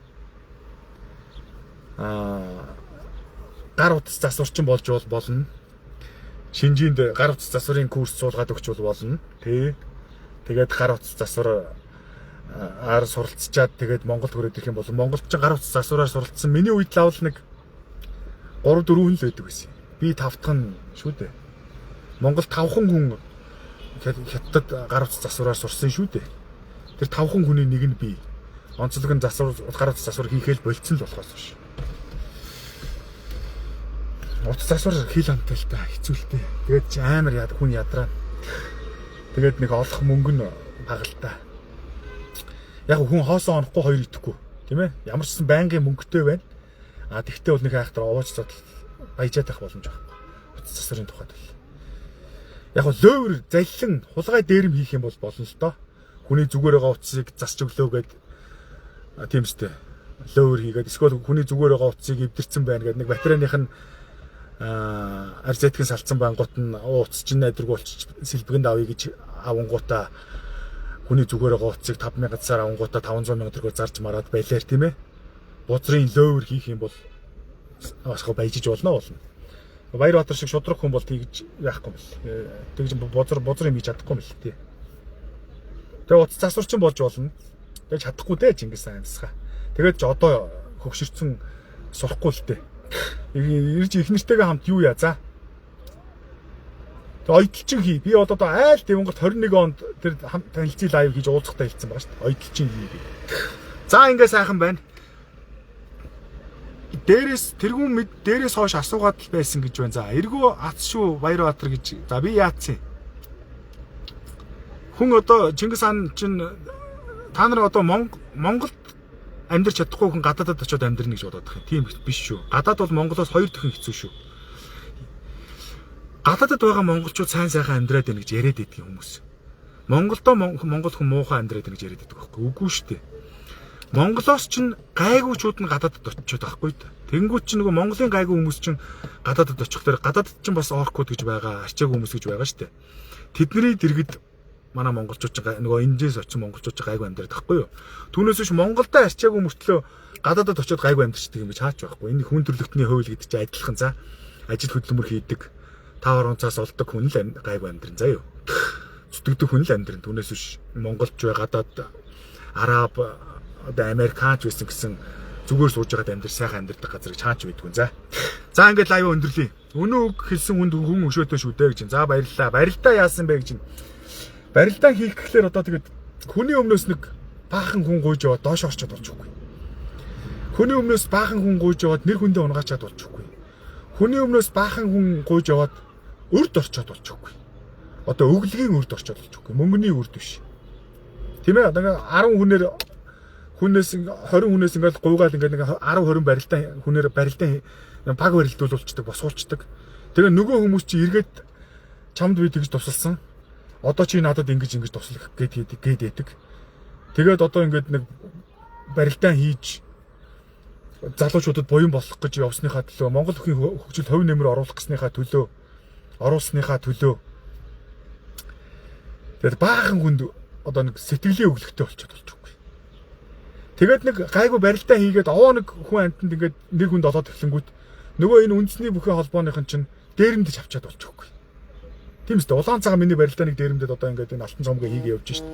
Гар утас засварчин болж болно. Шинжинд гар утас засварын курс суулгаад өгч болно. Тэгээд гар утас засвар суралцчаад тэгээд Монголд хүрээд ирэх юм бол Монголд ч гар утас засвараар суралцсан. Миний үед лавл нэг 3 4 хүн л байдаг байсан. Би 5 дахь нь шүү дээ. Монголд 5 хүн хятад гар утас засвараар сурсан шүү дээ. Тэр 5 хүний нэг нь би. Онцлог нь засвар гар утас засвар хийхэл болцсон л болохоос биш. Утас засвар хил амтай л та хэцүүлтэй. Тэгээд амар хүн ядраа. Тэгээд нэг олох мөнгө нь бага л та. Яг хүн хоосоо онохгүй хоёр идэхгүй, тийм ээ? Ямар ч сан байнгын мөнгөтэй байна. Тэгтээ бол нэг айхтар овооч зодол баяжаад байх боломж байхгүй. Утас засварын тухайд бол. Яг лөөвөр заллин хулгай дээрэм хийх юм бол болно л доо. Хүний зүгээр байгаа утсыг засч өглөө гээд тийм үстэй. Лөөвөр хийгээд эсвэл хүний зүгээр байгаа утсыг эвдэрсэн байна гэдэг нэг батарейных нь арзэтгэн салцсан бангууд нь утас чинь найдваргүй болчих сэлбэгэнд авъя гэж авангуудаа хүний зүгээр байгаа утсыг 5,000 цаар авангуудаа 500,000 төгрөгөөр зарж мараад байлаар тийм ээ. Бузрын лөөвөр хийх юм бол бас баяжиж болно. Баярбаатар шиг шудраг хүн бол тэгж яахгүй юм бэл. Тэгж бузар юм хийж чадахгүй юм л тий. Тэгээ утас засварчин болж болно. Тэгээ чадахгүй дээ Чингис хаан амсгаа. Тэгээд ч одоо хөгшөрцөн сурахгүй л дээ. Ирж их нэртэйгээ хамт юу яа за. Тэгээ ойдлчин хий. Би одоо айл Тэвэнгарт 21 онд тэр танилцын лайв хийж уулзахтаа хэлсэн байгаа шүү дээ. Ойдлчин хий. За ингээ сайхан байна. Дээрээс хойш асуугаад л байсан гэж байна. За эргөө ац шүү Баярбаатар гэж. За би яатсан. Хүн одоо Чингис хаан чинь та нар одоо Монголд амьдрч чадахгүй хүн гадаадд очиод амьдрна гэж бодоод байгаа юм. Тийм биш шүү. Гадаад бол Монголоос 2 дахин хэцүү шүү. Гадаадд байгаа монголчууд сайн сайхан амьдраад байна гэж яриад байдаг хүмүүс. Монголдоо монгол хүн муухай амьдраад байна гэж яриад байдаг байхгүй. Үгүй шүү дээ. Монголоос ч гайгуучууд нь гадаадд очиод байхгүй да. Тэнгүүт чинь нөгөө Монголын гайгүй хүмүүс чинь гадаадд очихлоор гадаадд чинь бас оркууд гэж байгаа, арчааг хүмүүс гэж байгаа шүү дээ. Тэдний дэргэд манай монголчууд ч нөгөө эндээс очсон монголчууд ч гайгүй амьдраад байхгүй юу. Түүнээс биш Монголдо арчаагүй мөртлөө гадаадд очиод гайгүй амьдрчдаг юм би чаач байхгүй. Энэ хүн төрлөختний хууль гэдэг чинь адилхан за. Ажил хөдөлмөр хийдэг, тавар унцаас олдог хүн л гайгүй амьдрын заа юу. Зүтгэдэг хүн л амьдрын. Түүнээс биш монголч бай гадаад араб одоо американч байсан гэсэн зүгээр сууж байгаад амьдр сайхан амьдрдаг газрыг чаач байдгүй за. За ингээд лайв өндөрлөе. Өнөө үг хэлсэн хүнд хүн өшөөтэй шүү дээ гэж. За баярлалаа. Баярлалаа яасан бэ гэж. Барилдаан хийх гэхлээр одоо тэгээд хүний өмнөөс нэг баахан хүн гуйж яваад доош орчод болж өгөхгүй. Хүний өмнөөс баахан хүн гуйж яваад нэр хүндээ унгаачаад болж өгөхгүй. Хүний өмнөөс баахан хүн гуйж яваад өрд орчод болж өгөхгүй. Одоо өглөгийн өрд орчод болж өгөхгүй. Мөнгөний өрд биш. Тийм ээ. Одоо 10 хүнээр хүнээс 20 хүнээс ингээд гуйгаал ингээд нэг 10 20 барилдаан хүнээр барилдаан баг барилдуулуулцдаг, босгуулцдаг. Тэгээ нөгөө хүмүүс чи эргээд чамд би тэгж тусалсан. Одоо чи надад ингэж туслах гээд байдаг. Тэгээд одоо ингээд нэг барилдаан хийж залуучуудад буян болох гэж явсныхаа төлөө Монгол бүхний хөгжил хувь нэмэр оруулах гэснийхаа төлөө оруулсныхаа төлөө тэгээд баахан хүнд одоо нэг сэтгэлийн өглөгтэй болчиход болж байгаа. Тэгээд нэг гайгүй барилдаан хийгээд овоо нэг хүн амтнд ингээд нэр хүнд олоод эхлэнгүүт нөгөө энэ үндэсний бүхэн холбооныхан чинь дээрэмдэж авчаад болж байгаа. Тийм үстэй улаан цагаан миний барилдааныг дээрэмдэд одоо ингээд энэ алтан цомгоо хийгээ явж шít.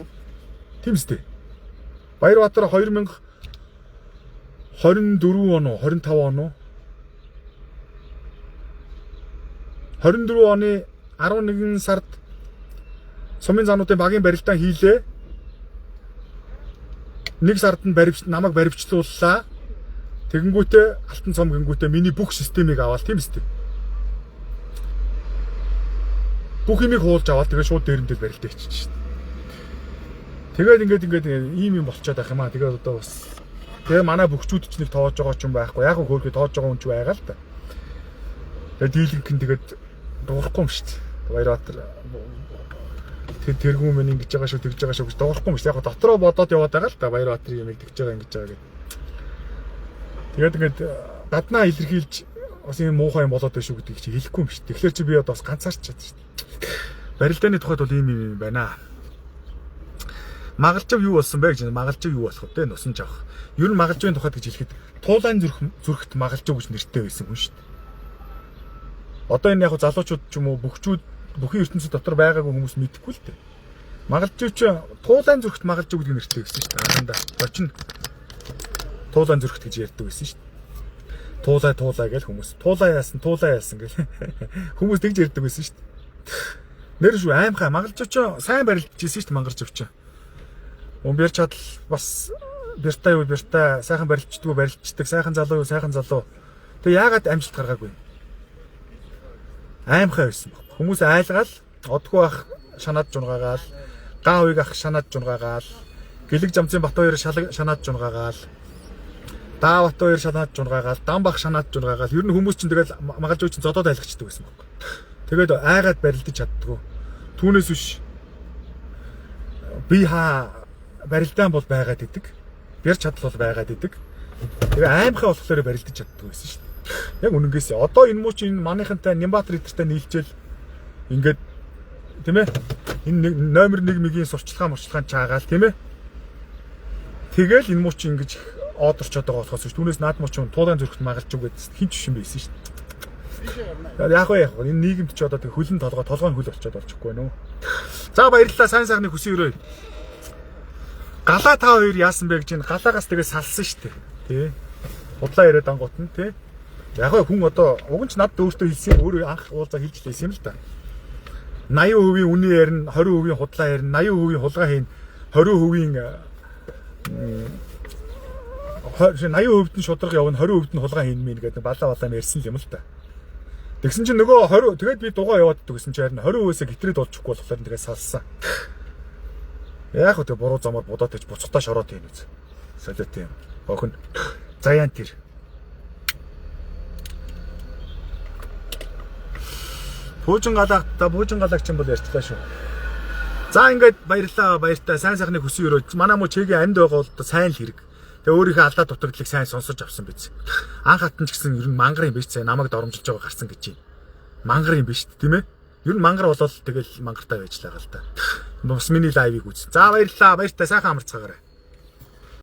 Тийм үстэй. Баярбаатар 2024 он уу 25 он уу 24 оны 11 сард сумын заануудын багийн барилдаан хийлээ. Нэг сард нь намайг баривчлууллаа. Тэгэнгүүтээ алтан цом гингүүтээ миний бүх системийг аваад тийм үстэй. Бүх юмыг хуулж аваад тэгээ шууд дээрэмдэл барилдаа хийчих шít. Тэгээд ингээд ийм юм болчиход байх юм аа. Тэгээд одоо бас Тэгээ манай бөхчүүд ч нэг тоож байгаа ч юм байхгүй. Яг хөөхөд тоож байгаа хүн ч байгаа л да. Тэгээ дийлэнх нь тэгээд дуурахгүй юм шүү дээ. Баярбаатар тэгээд тэргүүн мэн ингэж байгаа шүү, тэгж байгаа шүү гэж дуурахгүй юм шүү. Яг дотроо бодоод яваад байгаа л да. Баярбаатарын юм тэгж байгаа ингэж байгаа гэдэг. Тэгээд ингээд гаднаа илэрхийлж бас юм муухай юм болоод байна шүү гэдгийг чи хэлэхгүй юм шүү. Тэгэхээр чи би одоо бас ганцаарч чадсан шүү. Барилдааны тухайд бол ийм юм байна. Магалжав юу болсон бэ гэж магалжав юу болох вэ? Нусан жавх. Ер нь магалжавын тухайд гэж хэлэхэд туулайн зүрхт магалжав гэж нэртэй байсан хүн шүү дээ. Одоо энэ яг залуучууд ч юм уу бөхчүүд бүхий ертөнцийн дотор байгаагүй хүмүүс мэдэхгүй л дээ. Магалжав ч туулайн зүрхт магалжав гэдэг нэртэй байсан шүү дээ. Анхандаа очин туулайн зүрхт гэж ярьдаг байсан шүү дээ. Туулаа гэж хүмүүс туулаа яасан гэл хүмүүс тэгж ярьдаг байсан шүү дээ. Нэр шүү аимхай магалжав ч сайн барилдаж ирсэн шүү дээ мангаржав ч. Умбэр чадал бас бэртай юу бэртай сайхан барилдчдгүү барилдчдаг сайхан залуу юу сайхан залуу. Тэг яагаад амжилт гаргаагүй? Аимхай байсан баг. Хүмүүс айлгаал одгүй ах шанаад жунгаагаал гаа уйг ах шанаад жунгаагаал гэлэг жамцын бат хоёр шанаад жунгаагаал даа бат хоёр шанаад жунгаагаал дан бах шанаад жунгаагаал ер нь хүмүүс чинь тэгэл магалжуу чинь зодоод айлгчдаг байсан баг. Тэгээд айгаад барилдаж чаддгүй. Түүнээс биш би барилдаан бол байгаад идэг. Бэр чадал бол байгаад идэг. Тэгээ аимхай болохоор барилдаж чаддаг байсан шүү дээ. Яг үнэнгээсээ. Одоо энэ муу чи энэ манийхантай Нямбатар эдэртэй нийлжэл ингээд тийм ээ. Энэ номер 1 мигийн сурчлагын чаагаал тийм ээ. Тэгэл энэ муу чи ингэж одорч байгаа болохоос шүү. Түүнээс наад муу чи туулайн зүрхт магалж үг гэдсэн хинч шин байсан шүү дээ. Яг энэ нийгэмд ч одоо тэг хөлн толгой хөл болчиход болчихгүй нөө. За баярлалаа сайн сайхны хүсэн өрөө. Галаа та хоёр яасан бэ гэж энэ галаагаас тэгээ салсан шүү дээ. Тэ. Худлаа яриад ангуут нь тэ. Яг хүн одоо уг нь ч над өөртөө хэлсэн өөрөө анх уулзаа хэлж лээсэн юм л да. 80% үнийн ярина, 20% худлаа ярина, 80% хулгай хийн, 20% 80% нь шудраг явна, 20% нь хулгай хийн мэн гэдэг балаа ярьсан юм л да. Тэгсэн чинь нөгөө 20 тэгээд би дугаа яваад ддаг гэсэн чинь харин 20%-өөсөө гитрээд олчихгүй болохоор тэгээд салсан. Яг хөтө буруу замаар будаад ич буцахтаа шороод тийм үз. Солиот юм. Охин. Заяан тэр. Буужин галаагч юм бол ярьчлаа шүү. За ингээд баярлаа баяртай сайн сайхны хүсэн өрөө. Манай муу чигийн амьд байгаа бол сайн л хэрэг. Тэгээ өөрийнхөө алдаа дутагдлыг сайн сонсож авсан биз. Анх хатан ч гэсэн ер нь мангар юм биш цаа намайг доромжилж байгаа гарсан гэж юм. Мангар юм биш тийм ээ. Ер нь мангар болол тэгэл мангартай байж л байгаа л да. Бас миний лайвыг үз. За баярлалаа. Баяртай сайхан амарцгаагаарай.